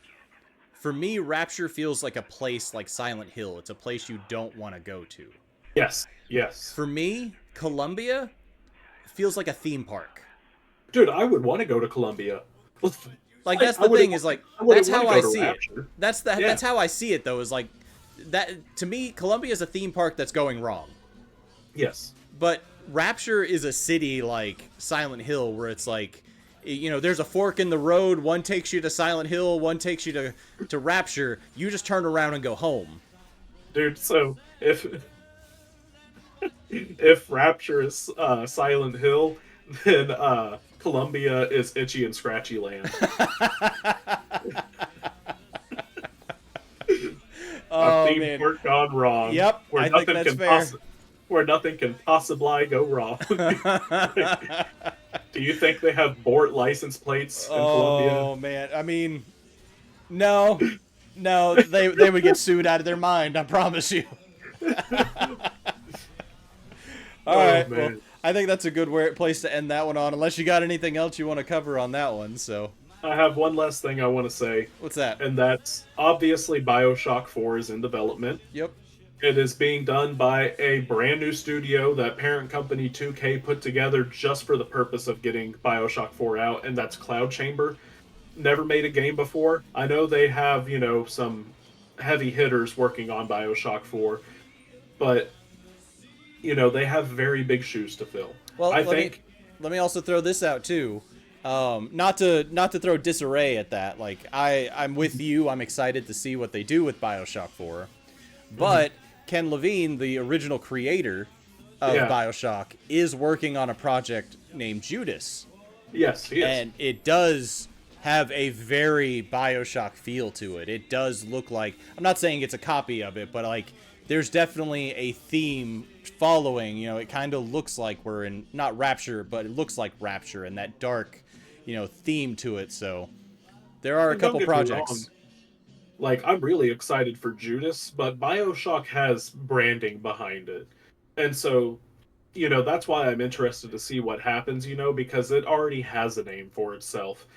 for me, Rapture feels like a place like Silent Hill. It's a place you don't want to go to.
Yes, yes.
For me, Columbia feels like a theme park.
Dude, I would want to go to Columbia.
Like
Like,
that's the thing is like
I
that's
wouldn't want
how
to
I
go to
see it.
Rapture. Yeah,
That's how I see it though. Is like that to me, Columbia is a theme park that's going wrong.
yes.
But Rapture is a city like Silent Hill where it's like, you know, there's a fork in the road. One takes you to Silent Hill, one takes you to Rapture. You just turn around and go home.
Dude, so if Rapture is Silent Hill, then Columbia is Itchy and Scratchy Land. A
Oh
theme
man.
park gone wrong,
Yep,
where
I think
nothing
that's
can
fair.
where nothing can possibly go wrong. Do you think they have Bort license plates in Columbia?
Oh man. I mean, no. No, they would get sued out of their mind, I promise you. All
Oh
right. Well,
man.
I think that's a good place to end that one on unless you got anything else you want to cover on that one. So,
I have one last thing I want to say,
what's that?
and that's obviously BioShock 4 is in development.
Yep.
It is being done by a brand new studio that parent company 2K put together just for the purpose of getting BioShock 4 out, and that's Cloud Chamber. Never made a game before. I know they have, some heavy hitters working on BioShock 4, but, they have very big shoes to fill.
Well,
I think.
let me also throw this out too. Not to throw disarray at that. Like I'm with you. I'm excited to see what they do with BioShock 4.
Mhm.
But Ken Levine, the original creator of
Yeah.
BioShock, is working on a project named Judas.
Yes, he is.
And it does have a very BioShock feel to it. It does look like, I'm not saying it's a copy of it, but like there's definitely a theme following, it kind of looks like we're in not Rapture, but it looks like Rapture and that dark, theme to it. So there are a
And don't
couple
get me wrong.
projects.
Like, I'm really excited for Judas, but BioShock has branding behind it. And so, that's why I'm interested to see what happens, because it already has a name for itself.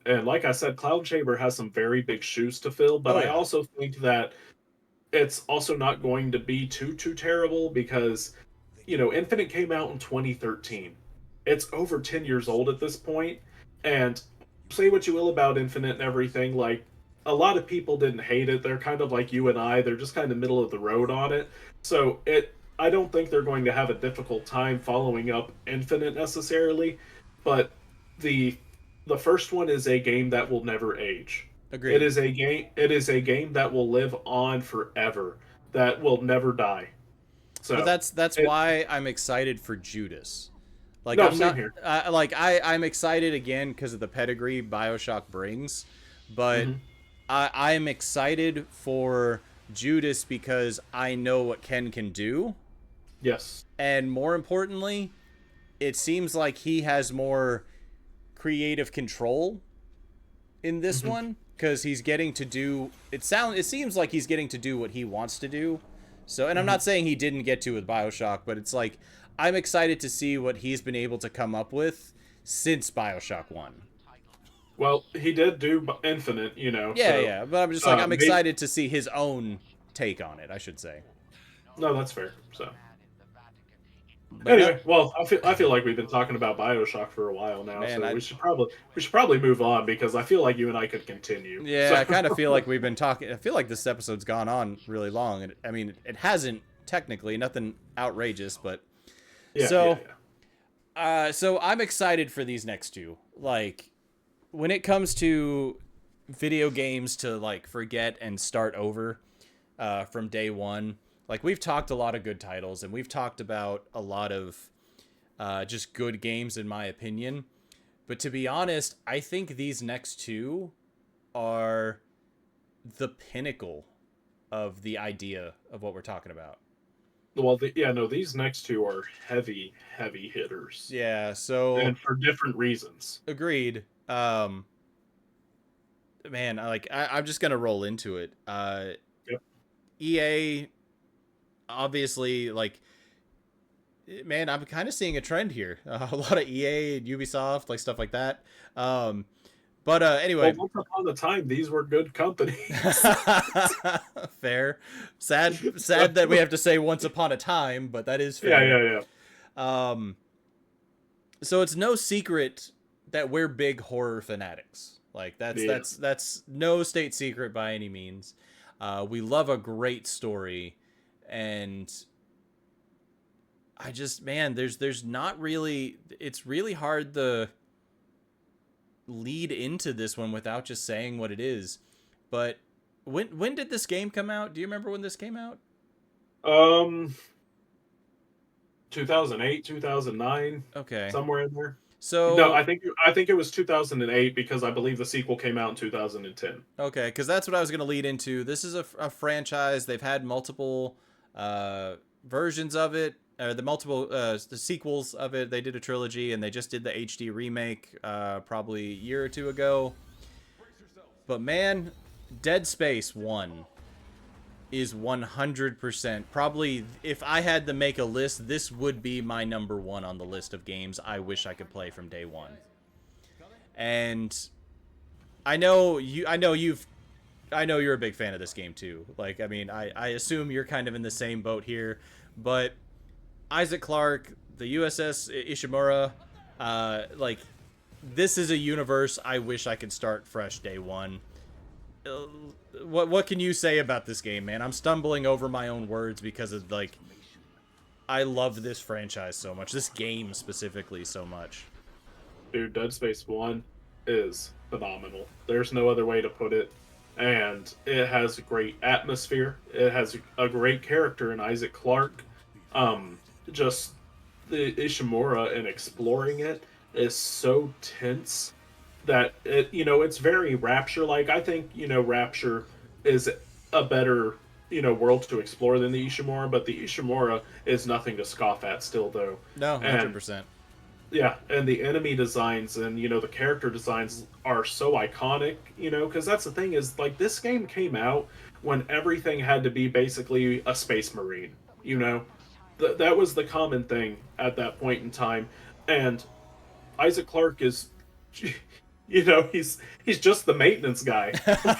And like I said, Cloud Chamber has some very big shoes to fill, but
Oh
I
yeah.
also think that it's also not going to be too terrible because, Infinite came out in 2013. It's over 10 years old at this point, and say what you will about Infinite and everything, like a lot of people didn't hate it. They're kind of like you and I. They're just kind of middle of the road on it. So I don't think they're going to have a difficult time following up Infinite necessarily, but the the first one is a game that will never age.
Agreed.
It is a game that will live on forever. That will never die.
But
So,
that's
it
why I'm excited for Judas. Like
no,
I'm
same
not
here.
I'm excited again because of the pedigree BioShock brings, but
Hmm.
I'm excited for Judas because I know what Ken can do,
Yes.
and more importantly, it seems like he has more creative control in this
Hmm.
one because he's getting to do it seems like he's getting to do what he wants to do. So, and I'm
Hmm.
not saying he didn't get to with BioShock, but it's like I'm excited to see what he's been able to come up with since BioShock 1.
Well, he did do Infinite,
Yeah,
so
yeah, but I'm just like I'm
maybe.
excited to see his own take on it, I should say.
No, that's fair. So
But no,
anyway, well, I feel like we've been talking about BioShock for a while now,
man,
so we should probably move on because I feel like you and I could continue.
yeah,
So
I kind of feel like we've been talking. I feel like this episode's gone on really long, and I mean, it hasn't technically, nothing outrageous, but
yeah, yeah,
so
yeah.
so I'm excited for these next two. Like when it comes to video games to like forget and start over from day one. Like we've talked a lot of good titles and we've talked about a lot of just good games in my opinion. But to be honest, I think these next two are the pinnacle of the idea of what we're talking about.
Well, yeah, no, these next two are heavy, heavy hitters,
Yeah, so
and for different reasons.
agreed. Man, I'm just gonna roll into it.
Yep.
EA obviously man, I'm kind of seeing a trend here. A lot of EA and Ubisoft, like stuff like that. Um, but
Well,
anyway,
once upon a time, these were good companies.
fair. Sad,
So,
sad that we have to say once upon a time, but that is
yeah,
fair.
yeah, yeah.
Um, so it's no secret that we're big horror fanatics. Like
Yeah.
that's no state secret by any means. We love a great story, and I just man, there's not really. It's really hard to lead into this one without just saying what it is. But when did this game come out? Do you remember when this came out?
Um, 2008, 2009,
Okay,
somewhere in there. No,
so
I think it was 2008 because I believe the sequel came out in 2010.
okay, because that's what I was going to lead into. This is a franchise. They've had multiple versions of it, or the multiple the sequels of it. They did a trilogy, and they just did the HD remake probably a year or two ago. But man, Dead Space 1 is 100% probably, if I had to make a list, this would be my number one on the list of games I wish I could play from day one. And I know you're a big fan of this game too. Like, I mean, I assume you're kind of in the same boat here, but Isaac Clarke, the USS Ishimura, like, this is a universe I wish I could start fresh day one. Uh, what can you say about this game, man? I'm stumbling over my own words because of like I love this franchise so much. This game specifically so much.
Dude, Dead Space 1 is phenomenal. There's no other way to put it. And it has a great atmosphere. It has a great character in Isaac Clarke. Just the Ishimura and exploring it is so tense that it's very Rapture like. I think, Rapture is a better, world to explore than the Ishimura, but the Ishimura is nothing to scoff at still though.
No,
And
100%.
yeah, and the enemy designs and the character designs are so iconic, because that's the thing is like this game came out when everything had to be basically a space marine, you know. That was the common thing at that point in time, and Isaac Clarke is, he's just the maintenance guy.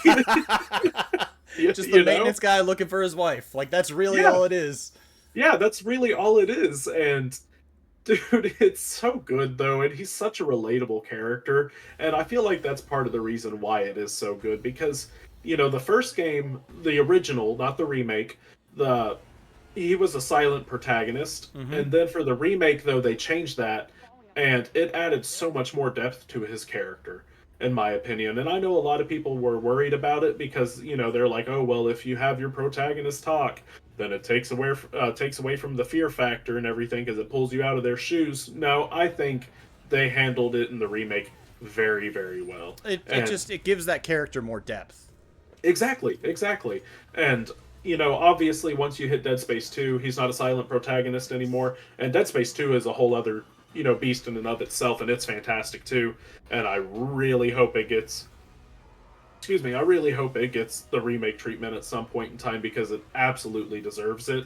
you,
Just the
you know?
maintenance guy looking for his wife. Like that's really
Yeah,
all it is.
yeah, that's really all it is, and dude, it's so good though, and he's such a relatable character, and I feel like that's part of the reason why it is so good because the first game, the original, not the remake, the he was a silent protagonist,
Mm-hmm.
and then for the remake though they changed that, and it added so much more depth to his character, in my opinion. And I know a lot of people were worried about it because they're like, oh well, if you have your protagonist talk, then it takes away from the fear factor and everything because it pulls you out of their shoes. No, I think they handled it in the remake very, very well. And
It gives that character more depth.
exactly, exactly. And obviously, once you hit Dead Space 2, he's not a silent protagonist anymore. And Dead Space 2 is a whole other, beast in and of itself, and it's fantastic too. And I really hope it gets, excuse me, I really hope it gets the remake treatment at some point in time because it absolutely deserves it.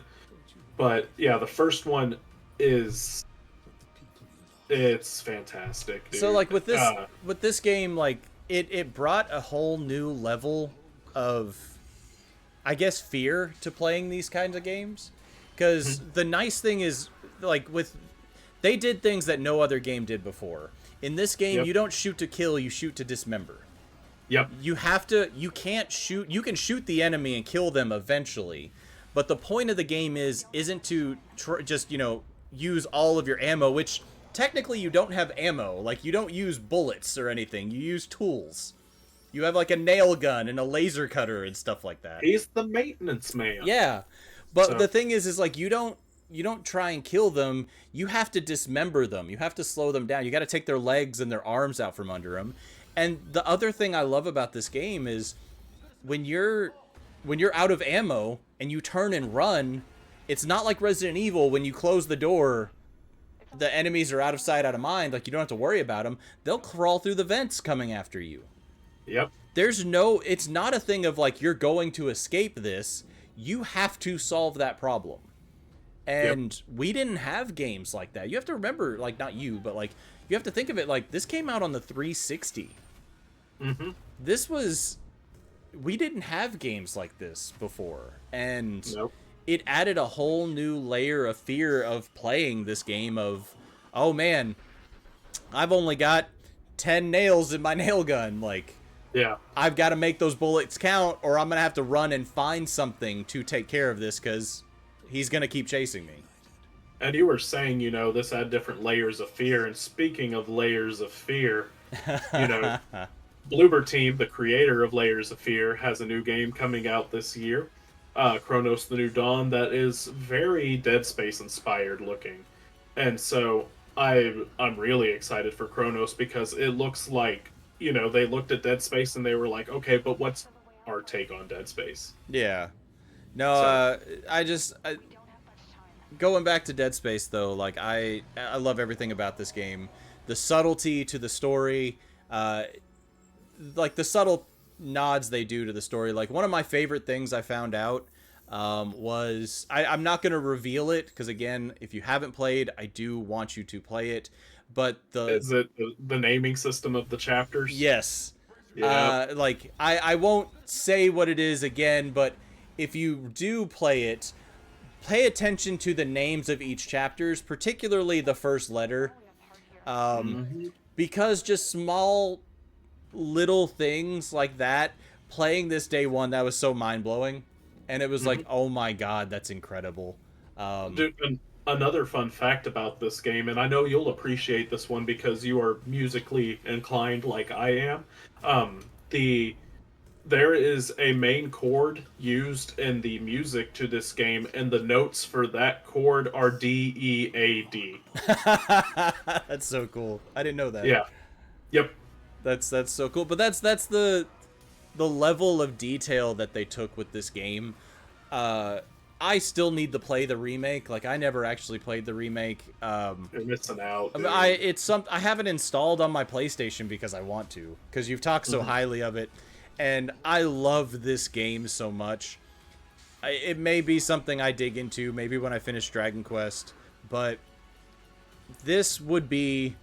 But yeah, the first one is it's fantastic,
So
dude.
like with this game, like it brought a whole new level of I guess fear to playing these kinds of games. Because the nice thing is like with they did things that no other game did before. In this game,
Yep,
you don't shoot to kill, you shoot to dismember.
yep,
You can't shoot, you can shoot the enemy and kill them eventually, but the point of the game isn't to just use all of your ammo, which technically you don't have ammo. Like you don't use bullets or anything, you use tools. You have like a nail gun and a laser cutter and stuff like that.
he's the maintenance man.
Yeah, but the
So
thing is like you don't try and kill them. You have to dismember them. You have to slow them down. You got to take their legs and their arms out from under them. And the other thing I love about this game is when you're out of ammo and you turn and run, It's not like Resident Evil when you close the door, the enemies are out of sight, out of mind. Like, you don't have to worry about them. They'll crawl through the vents coming after you.
Yep.
It's not a thing of like you're going to escape this. You have to solve that problem.
Yep.
And we didn't have games like that. You have to remember, like, not you, but like, you have to think of it like this came out on the 360.
Mm-hmm.
This was, we didn't have games like this before. And
Nope.
it added a whole new layer of fear of playing this game of, oh man, I've only got 10 nails in my nail gun. Like,
Yeah.
I've got to make those bullets count, or I'm going to have to run and find something to take care of this because he's going to keep chasing me.
And you were saying, this had different layers of fear. And speaking of layers of fear, you know, Bloober Team, the creator of Layers of Fear, has a new game coming out this year, Chronos: The New Dawn, that is very Dead Space inspired looking. And so I'm really excited for Chronos because it looks like, they looked at Dead Space and they were like, okay, but what's our take on Dead Space?
Yeah. No,
So,
going back to Dead Space though, like I love everything about this game. The subtlety to the story, like the subtle nods they do to the story. Like one of my favorite things I found out was I'm not going to reveal it because again, if you haven't played, I do want you to play it. But
is it the naming system of the chapters?
yes,
Yeah.
like I won't say what it is again, but if you do play it, pay attention to the names of each chapters, particularly the first letter,
Hmm.
because just small little things like that. Playing this day one, that was so mind blowing, and it was like,
Hmm.
oh my god, that's incredible.
Dude, and another fun fact about this game, and I know you'll appreciate this one because you are musically inclined like I am. The There is a main chord used in the music to this game, and the notes for that chord are D, E, A, D.
That's so cool. I didn't know that.
Yeah. Yep.
That's so cool. But that's the level of detail that they took with this game. Uh, I still need to play the remake. Like I never actually played the remake.
You're missing out,
I, mean,
dude.
I have it installed on my PlayStation because I want to. Because you've talked so
Mhm.
highly of it, and I love this game so much. It may be something I dig into maybe when I finish Dragon Quest, but this would be.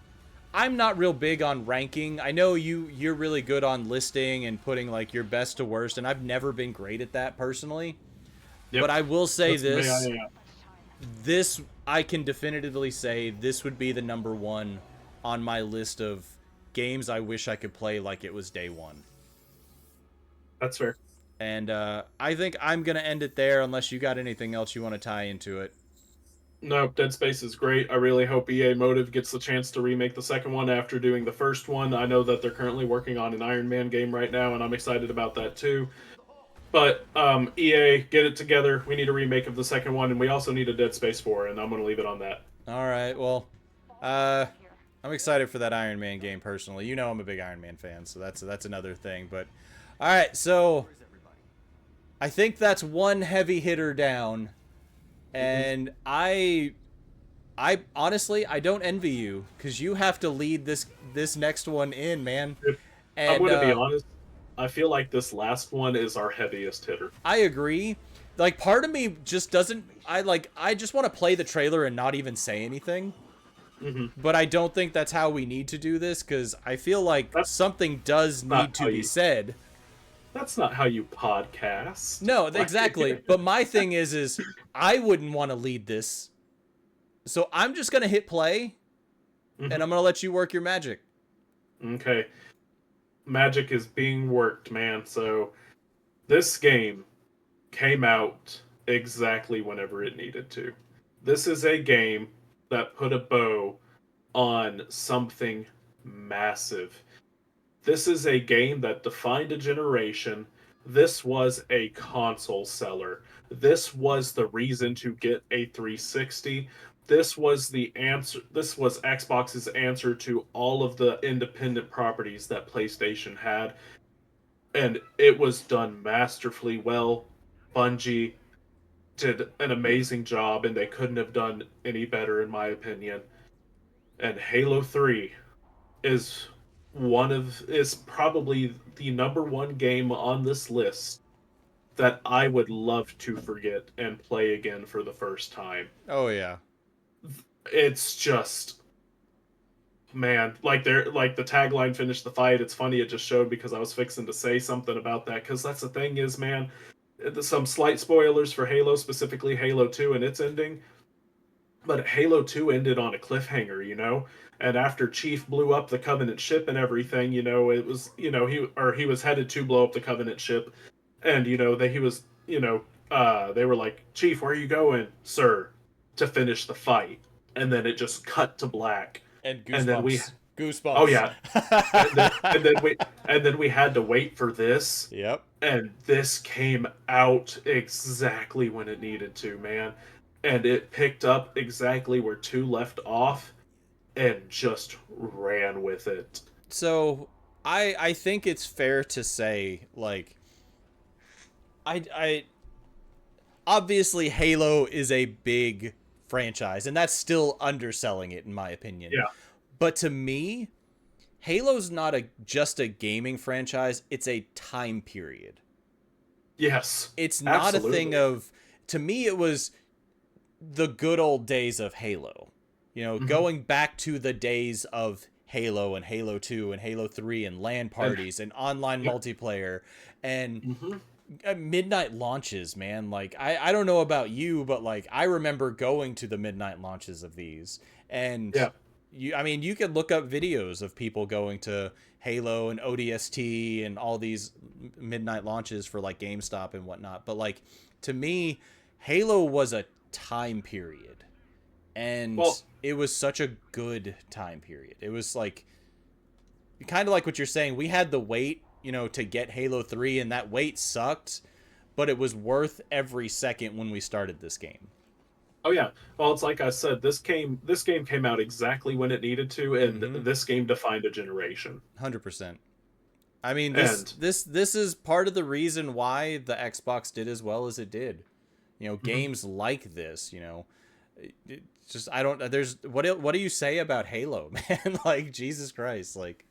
I'm not real big on ranking. I know you're really good on listing and putting like your best to worst, and I've never been great at that personally. But
Yep.
I will say
That's the way I
this:
am.
this I can definitively say this would be the number one on my list of games I wish I could play like it was day one.
That's fair.
And I think I'm gonna end it there unless you got anything else you want to tie into it.
No, Dead Space is great. I really hope EA Motive gets the chance to remake the second one after doing the first one. I know that they're currently working on an Iron Man game right now, and I'm excited about that too. But EA, get it together. We need a remake of the second one, and we also need a Dead Space 4, and I'm going to leave it on that.
All right, well, uh, I'm excited for that Iron Man game personally. You know I'm a big Iron Man fan, so that's another thing. But all right, so I think that's one heavy hitter down, and I honestly I don't envy you because you have to lead this next one in, man.
If I'm
And
going to be honest, I feel like this last one is our heaviest hitter.
I agree. Like part of me just doesn't. I just want to play the trailer and not even say anything.
Hmm.
But I don't think that's how we need to do this because I feel like
That's
something does
not
need
how
to be
you.
said.
That's not how you podcast.
No,
Like,
exactly. But my thing is I wouldn't want to lead this. So I'm just gonna hit play and
Mhm.
I'm gonna let you work your magic.
Okay, magic is being worked, man. So this game came out exactly whenever it needed to. This is a game that put a bow on something massive. This is a game that defined a generation. This was a console seller. This was the reason to get a 360. This was the answer. This was Xbox's answer to all of the independent properties that PlayStation had, and it was done masterfully well. Bungie, did an amazing job, and they couldn't have done any better, in my opinion. And Halo 3 is is probably the number one game on this list that I would love to forget and play again for the first time.
Oh yeah.
It's just, man, like the tagline finished the fight. It's funny it just showed because I was fixing to say something about that, because that's the thing is, man, some slight spoilers for Halo, specifically Halo 2 and its ending. But Halo 2 ended on a cliffhanger, you know? And after Chief blew up the Covenant ship and everything, you know, it was, you know, he was headed to blow up the Covenant ship, and you know, that he was, you know, they were like, "Chief, where are you going, sir?" to finish the fight. And then it just cut to black.
And
And then we
goosebumps.
Oh
Goosebumps.
yeah. And then we had to wait for this,
Yep.
and this came out exactly when it needed to, man. And it picked up exactly where 2 left off and just ran with it.
So I think it's fair to say, like, I obviously Halo is a big franchise, and that's still underselling it in my opinion.
Yeah.
But to me, Halo's not a just a gaming franchise, it's a time period.
Yes.
It's not a thing
Absolutely.
of, to me it was the good old days of Halo. You know,
Hmm.
going back to the days of Halo and Halo 2 and Halo 3 and LAN
And
parties and online
yep.
multiplayer and
Hmm.
midnight launches, man. Like, I don't know about you, but like I remember going to the midnight launches of these. And
Yeah.
I mean, you could look up videos of people going to Halo and ODST and all these midnight launches for like GameStop and whatnot. But like, to me, Halo was a time period, and
Well,
it was such a good time period. It was like kind of like what you're saying. We had the wait, you know, to get Halo 3, and that wait sucked, but it was worth every second when we started this game.
oh yeah. Well, it's like I said, this game came out exactly when it needed to, and
Mm-hmm.
this game defined a generation.
100%. I mean, this
And
this this is part of the reason why the Xbox did as well as it did. You know,
mhm.
games like this, you know, just I don't there's what do you say about Halo, man? Like, Jesus Christ, like.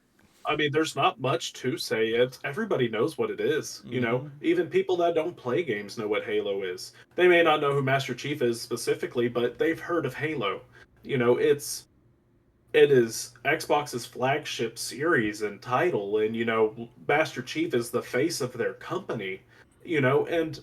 I mean, there's not much to say. It's everybody knows what it is. You know,
Mhm.
even people that don't play games know what Halo is. They may not know who Master Chief is specifically, but they've heard of Halo. You know, it is Xbox's flagship series and title, and you know, Master Chief is the face of their company. You know, and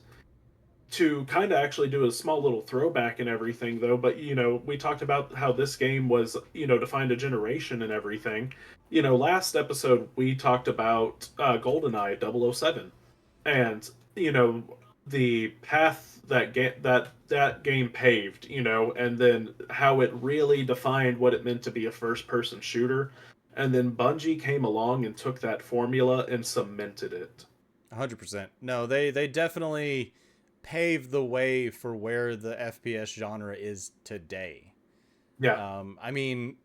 to kind of actually do a small little throwback and everything though, but you know, we talked about how this game was, you know, defined a generation and everything. You know, last episode we talked about GoldenEye 007, and you know, the path that game paved, you know, and then how it really defined what it meant to be a first person shooter. And then Bungie came along and took that formula and cemented it.
100%. No, they definitely paved the way for where the FPS genre is today.
Yeah.
I mean,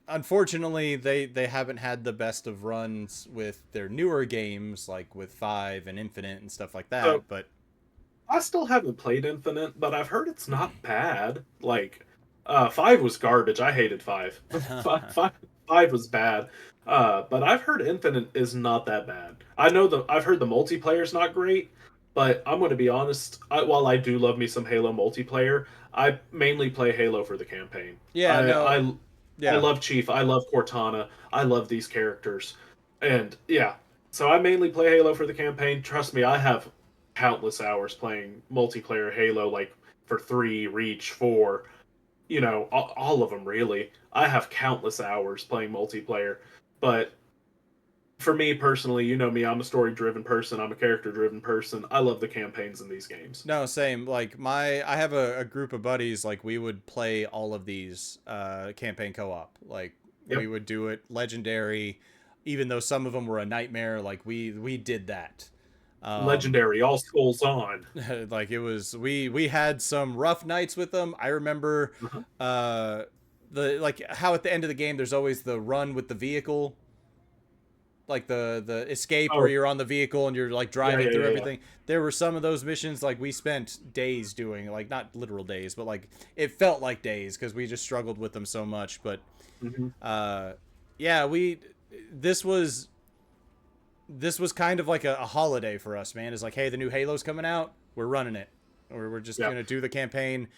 unfortunately, they haven't had the best of runs with their newer games, like with 5 and Infinite and stuff like
So
that. But
I still haven't played Infinite, but I've heard it's not bad. Like, 5 was garbage. I hated 5. 5 was bad. But I've heard Infinite is not that bad. I've heard the multiplayer's not great, but I'm going to be honest. While I do love me some Halo multiplayer, I mainly play Halo for the campaign.
yeah,
I
no,
I I
yeah,
love Chief. I love Cortana. I love these characters, and yeah. So I mainly play Halo for the campaign. Trust me, I have countless hours playing multiplayer Halo, like for 3, Reach, 4, you know, all of them really. I have countless hours playing multiplayer, but for me personally, you know me, I'm a story driven person, I'm a character driven person. I love the campaigns in these games.
no, same. Like, I have a group of buddies. Like, we would play all of these campaign co-op. Like, we
Yep.
would do it legendary, even though some of them were a nightmare. Like, we did that. Um,
Legendary, all skulls on.
like, it was, we had some rough nights with them. I remember
Uh-huh.
uh, the like how at the end of the game there's always the run with the vehicle. like the escape where
Oh,
you're on the vehicle and you're like
yeah,
driving
yeah,
through
yeah, yeah.
everything. There were some of those missions like we spent days doing, like not literal days, but like it felt like days because we just struggled with them so much. But
Hmm.
uh, yeah, we this was this was kind of like a holiday for us, man. It's like, hey, the new Halo's coming out, we're running it, or we're just
Yeah,
gonna do the campaign.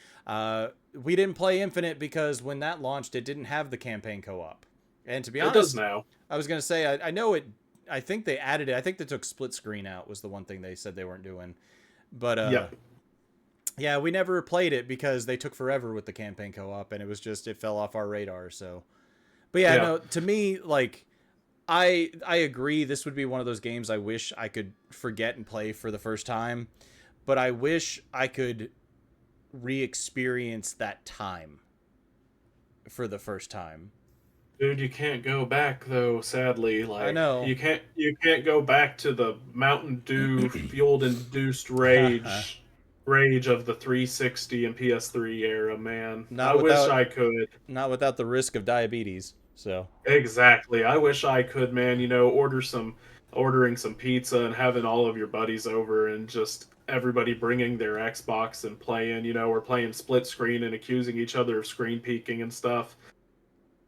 We didn't play Infinite because when that launched, it didn't have the campaign co-op. And to be
it does
honest,
now.
I was gonna say I know it. I think they added it. I think they took split screen out was the one thing they said they weren't doing. But
Yep.
yeah, we never played it because they took forever with the campaign co-op, and it was just it fell off our radar. So, but yeah,
Yeah.
no, to me, like I agree. This would be one of those games I wish I could forget and play for the first time, but I wish I could re-experience that time for the first time.
Dude, you can't go back though, sadly.
I
Like
know.
you can't go back to the Mountain Dew fueled induced rage of the 360 and PS3 era, man. I
not
wish
without
I could.
not without the risk of diabetes. So
Exactly. I wish I could, man, ordering some pizza and having all of your buddies over and just everybody bringing their Xbox and playing, we're playing split screen and accusing each other of screen peeking and stuff.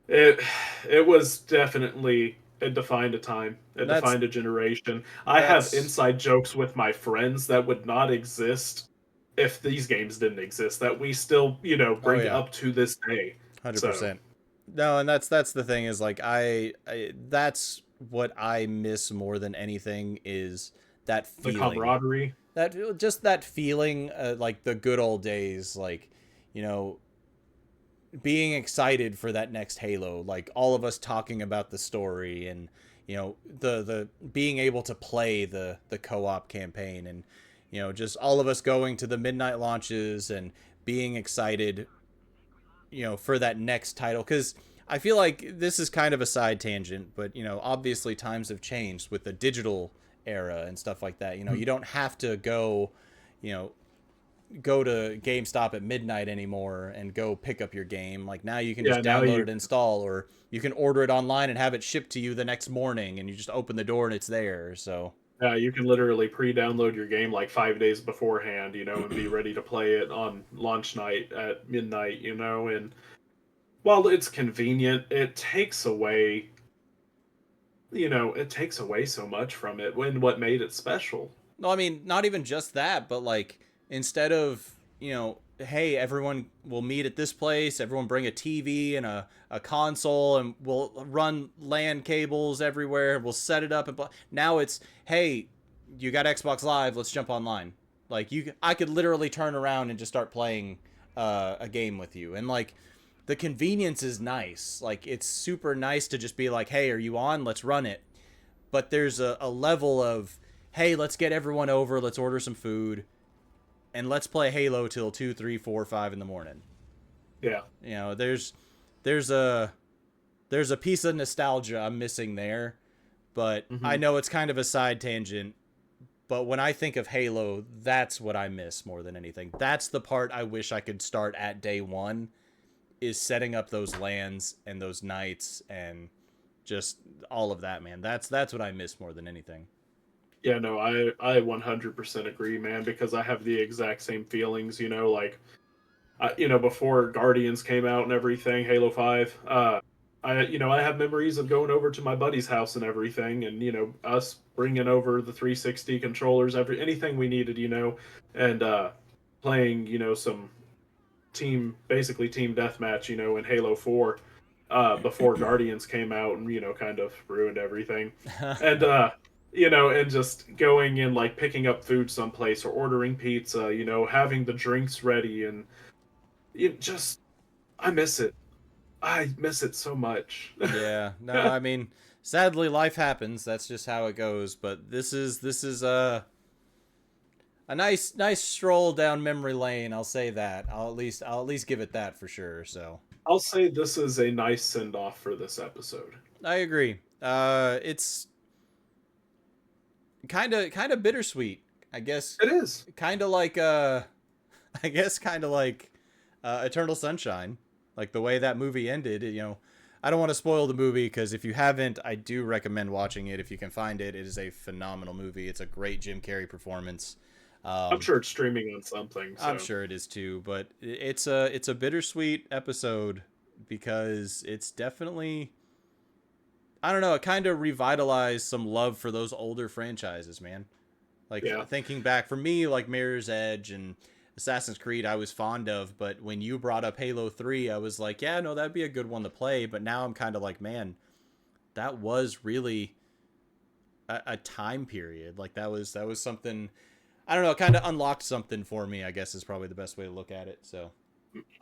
It it was definitely it defined a time. It
that's
defined a generation. I have
that's
inside jokes with my friends that would not exist if these games didn't exist that we still,
oh
bring
yeah,
up to this day. So,
100%. No, and that's the thing is like I that's what I miss more than anything is that
the
feeling.
camaraderie.
That just that feeling like the good old days like you know being excited for that next Halo, like all of us talking about the story and the being able to play the co-op campaign and just all of us going to the midnight launches and being excited for that next title cuz I feel like this is kind of a side tangent, but obviously times have changed with the digital era and stuff like that. You don't have to you know, go to GameStop at midnight anymore and go pick up your game. Like now you can
Yeah,
just
now
download
you
it, install, or you can order it online and have it shipped to you the next morning, and you just open the door and it's there. So
you can literally pre-download your game like 5 days beforehand, and be ready to play it on launch night at midnight, and while it's convenient, it takes away so much from it when what made it special.
no, I mean not even just that, but like instead of hey, everyone will meet at this place, everyone bring a TV and a console, and we'll run LAN cables everywhere, we'll set it up, and now it's hey, you got Xbox Live, let's jump online. Like I could literally turn around and just start playing a game with you, and like the convenience is nice. Like it's super nice to just be like, hey, are you on? Let's run it. But there's a level of hey, let's get everyone over, let's order some food, and let's play Halo till 2, 3, 4, 5 in the morning.
Yeah.
There's a there's a piece of nostalgia I'm missing there, but I
Hmm.
know it's kind of a side tangent. But when I think of Halo, that's what I miss more than anything. That's the part I wish I could start at day one is setting up those lands and those nights and just all of that, man. That's what I miss more than anything.
Yeah, no, I 100% agree, man, because I have the exact same feelings, like before Guardians came out and everything, Halo 5, I have memories of going over to my buddy's house and everything, and us bringing over the 360 controllers, anything we needed, and playing, some basically team deathmatch, in Halo 4, before Guardians came out and kind of ruined everything, and and just going and like picking up food someplace or ordering pizza, having the drinks ready and it just I miss it. I miss it so much.
Yeah, no, I mean, sadly, life happens. That's just how it goes. But this is a nice stroll down memory lane. I'll say that. I'll at least give it that for sure. So
I'll say this is a nice send off for this episode.
I agree. It's kind of bittersweet. I guess
It is.
kind of like I guess kind of like Eternal Sunshine, like the way that movie ended. I don't want to spoil the movie because if you haven't, I do recommend watching it if you can find it. It is a phenomenal movie. It's a great Jim Carrey performance.
I'm
Um,
sure it's streaming on something.
I'm
So
sure it is too, but it's a bittersweet episode because it's definitely, I don't know, it kind of revitalized some love for those older franchises, man. Like
yeah,
thinking back for me, like Mirror's Edge and Assassin's Creed, I was fond of, but when you brought up Halo 3, I was like, yeah, no, that'd be a good one to play. But now I'm kind of like, man, that was really a time period. Like that was something, I don't know, it kind of unlocked something for me, I guess is probably the best way to look at it. So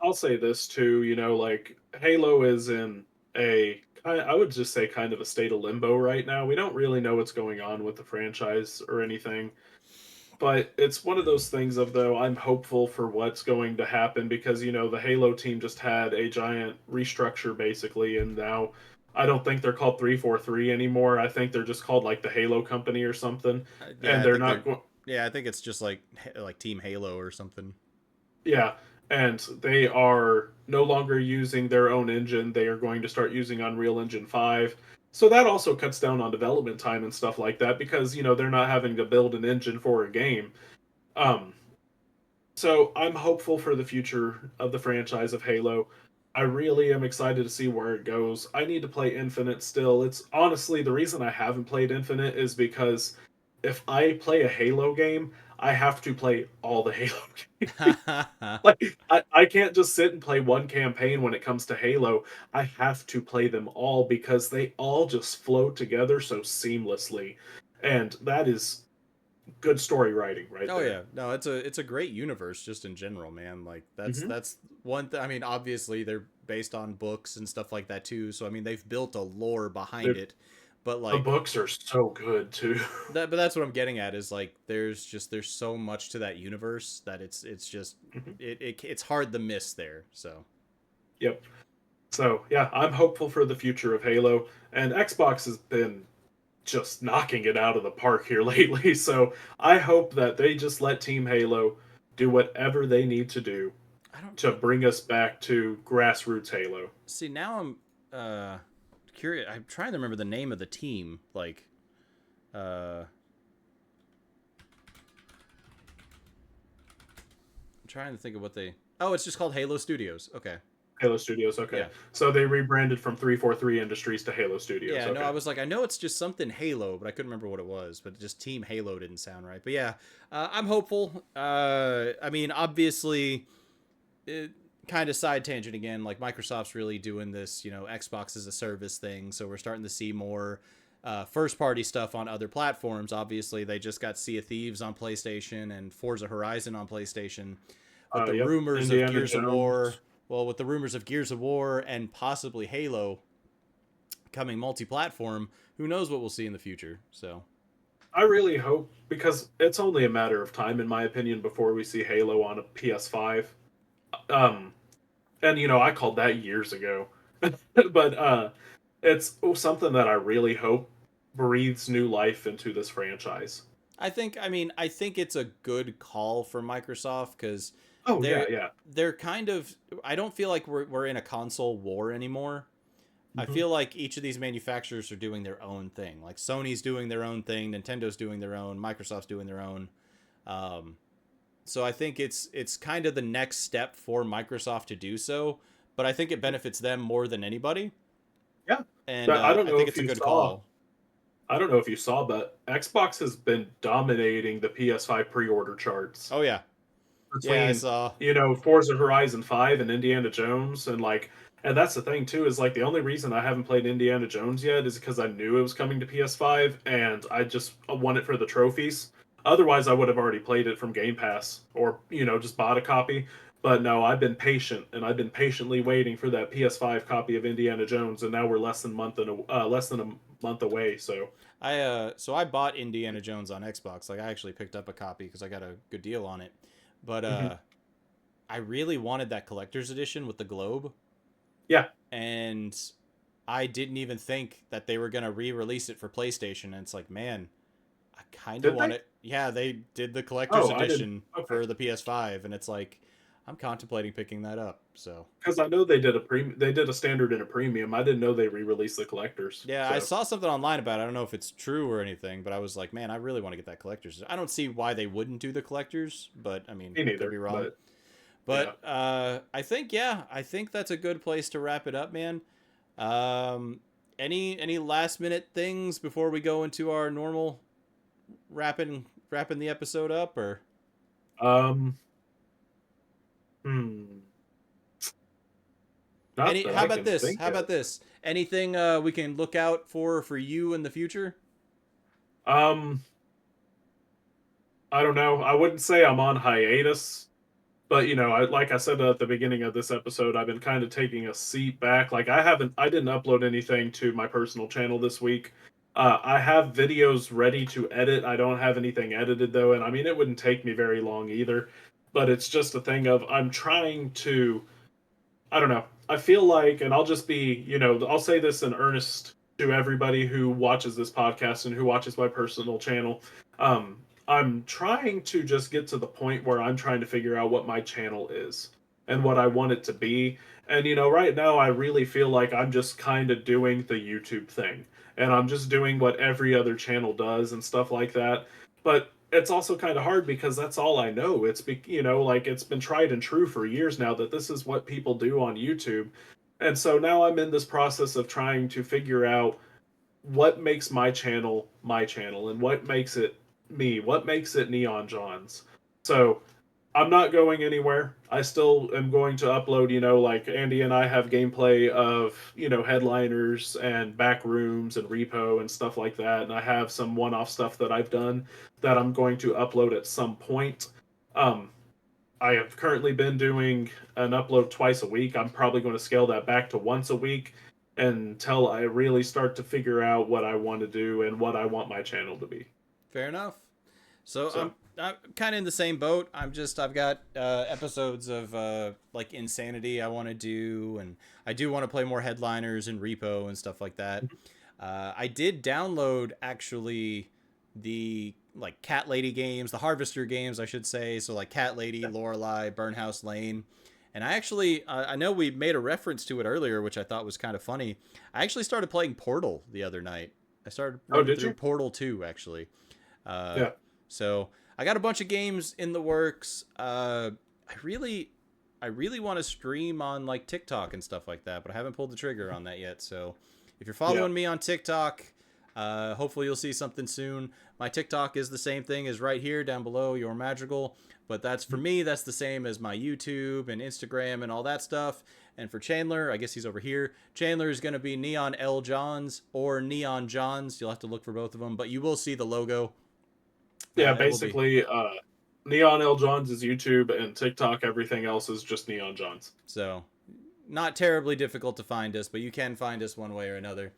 I'll say this too. Like Halo is in I would just say kind of a state of limbo right now. We don't really know what's going on with the franchise or anything. But it's one of those things of though I'm hopeful for what's going to happen because the Halo team just had a giant restructure basically, and now I don't think they're called 343 anymore. I think they're just called like the Halo Company or something,
yeah,
and
I
they're
think they're,
not going.
yeah, I think it's just like Team Halo or something.
Yeah, and they are no longer using their own engine. They are going to start using Unreal Engine 5. So that also cuts down on development time and stuff like that because they're not having to build an engine for a game. Um, So I'm hopeful for the future of the franchise of Halo. I really am excited to see where it goes. I need to play Infinite still. It's honestly the reason I haven't played Infinite is because if I play a Halo game, I have to play all the Halo games. Like I can't just sit and play one campaign when it comes to Halo. I have to play them all because they all just flow together so seamlessly. And that is good story writing right
Oh
there.
yeah, no, it's a great universe just in general, man. Like
Hmm.
that's one thing. I mean, obviously they're based on books and stuff like that too. So I mean, they've built a lore behind it. But
The
like
books are so good too.
but that's what I'm getting at is like there's so much to that universe that it's just
Mhm.
it's hard to miss there. So
Yep. So yeah, I'm hopeful for the future of Halo, and Xbox has been just knocking it out of the park here lately. So I hope that they just let Team Halo do whatever they need to do
I don't
to bring us back to grassroots Halo.
see now I'm uh curious. I'm trying to remember the name of the team. Like I'm trying to think of what they. Oh, it's just called Halo Studios. Okay.
Halo Studios, okay.
Yeah.
So they rebranded from 343 Industries to Halo Studios,
Yeah, no, I
okay.
was like, I know it's just something Halo, but I couldn't remember what it was. But just Team Halo didn't sound right. But yeah, I'm hopeful. I mean, obviously, it, kind of side tangent again. Like Microsoft's really doing this, Xbox as a service thing. So we're starting to see more first party stuff on other platforms. Obviously, they just got Sea of Thieves on PlayStation and Forza Horizon on PlayStation. With the
Yep.
rumors of
Indiana
Gears of War,
Jones.
well, with the rumors of Gears of War and possibly Halo coming multi-platform, who knows what we'll see in the future. So
I really hope because it's only a matter of time, in my opinion, before we see Halo on a PS5. Um, and I called that years ago, but it's something that I really hope breathes new life into this franchise.
I think it's a good call for Microsoft because
Oh yeah,
they're
yeah.
they're kind of, I don't feel like we're in a console war anymore. I
Hmm.
feel like each of these manufacturers are doing their own thing. Like Sony's doing their own thing, Nintendo's doing their own, Microsoft's doing their own. Um, so I think it's kind of the next step for Microsoft to do so, but I think it benefits them more than anybody,
Yeah.
and
But I don't
I
know
think
if
it's a
you
good
saw.
call.
I don't know if you saw, but Xbox has been dominating the PS5 pre-order charts
Oh yeah, yeah, I
between
saw.
Forza Horizon 5 and Indiana Jones, and that's the thing too is like the only reason I haven't played Indiana Jones yet is because I knew it was coming to PS5 and I just won it for the trophies. Otherwise, I would have already played it from Game Pass or just bought a copy. But no, I've been patient and I've been patiently waiting for that PS5 copy of Indiana Jones, and now we're less than a month away. So
I bought Indiana Jones on Xbox. Like I actually picked up a copy because I got a good deal on it. But
mhm.
I really wanted that collector's edition with the globe,
Yeah,
and I didn't even think that they were gonna re-release it for PlayStation. And it's like, man, I kind of
did
want
they?
it. Yeah, they did the collector's
Oh, I didn't.
edition
Okay.
for the PS5, and it's like, I'm contemplating picking that up. So
Because I know they did a standard and a premium. I didn't know they re-released the collectors.
yeah, I
So
saw something online about it. I don't know if it's true or anything, but I was like, man, I really want to get that collector's. I don't see why they wouldn't do the collectors, but I mean,
me
I could be
neither.
wrong.
But yeah.
But I think yeah, I think that's a good place to wrap it up, man. Um, any last minute things before we go into our normal wrapping the episode up, or
Um. Hmm. Not
any?
that
How
I
about
can
this?
think
How about
of.
this? Anything we can look out for you in the future?
Um. I don't know. I wouldn't say I'm on hiatus, but like I said at the beginning of this episode, I've been kind of taking a seat back. Like I didn't upload anything to my personal channel this week. I have videos ready to edit. I don't have anything edited though, and I mean it wouldn't take me very long either. But it's just a thing of I'm trying to. I don't know. I feel like, and I'll just be, I'll say this in earnest to everybody who watches this podcast and who watches my personal channel. Um, I'm trying to just get to the point where I'm trying to figure out what my channel is and what I want it to be. And, right now I really feel like I'm just kind of doing the YouTube thing. And I'm just doing what every other channel does and stuff like that. But it's also kind of hard because that's all I know. Like it's been tried and true for years now that this is what people do on YouTube. And so now I'm in this process of trying to figure out what makes my channel and what makes it me, what makes it Neon Johns. So I'm not going anywhere. I still am going to upload, like Andy and I have gameplay of, headliners and back rooms and repo and stuff like that. And I have some one off stuff that I've done that I'm going to upload at some point. Um, I have currently been doing an upload twice a week. I'm probably going to scale that back to once a week until I really start to figure out what I want to do and what I want my channel to be.
Fair enough. So
So,
I'm kind of in the same boat. I've got episodes of like Insanity I want to do, and I do want to play more headliners and repo and stuff like that. I did download actually the like Cat Lady games, the Harvester games, I should say. So like Cat Lady, Lorelei, Burnhouse Lane. And I actually, I know we made a reference to it earlier, which I thought was kind of funny. I actually started playing Portal the other night. I started
oh,
running
did
through
you?
Portal 2, actually. Uh,
Yeah.
so I got a bunch of games in the works. I really want to stream on like TikTok and stuff like that, but I haven't pulled the trigger on that yet. So if you're
Yeah.
following me on TikTok, hopefully you'll see something soon. My TikTok is the same thing as right here down below, Your Madrigal. But that's for me, that's the same as my YouTube and Instagram and all that stuff. And for Chandler, I guess he's over here. Chandler is going to be Neon L Johns or Neon Johns. You'll have to look for both of them, but you will see the logo.
Yeah,
It will be
basically, Neon L. Johns is YouTube and TikTok. Everything else is just Neon Johns.
so not terribly difficult to find us, but you can find us one way or another.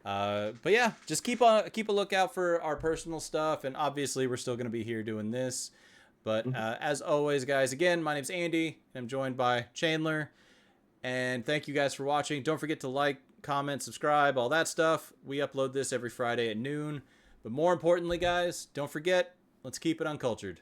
But yeah, just keep a lookout for our personal stuff, and obviously we're still going to be here doing this. But as always, guys, again, my name's Andy, and I'm joined by Chandler. And thank you guys for watching. Don't forget to like, comment, subscribe, all that stuff. We upload this every Friday at noon. But more importantly, guys, don't forget, let's keep it uncultured.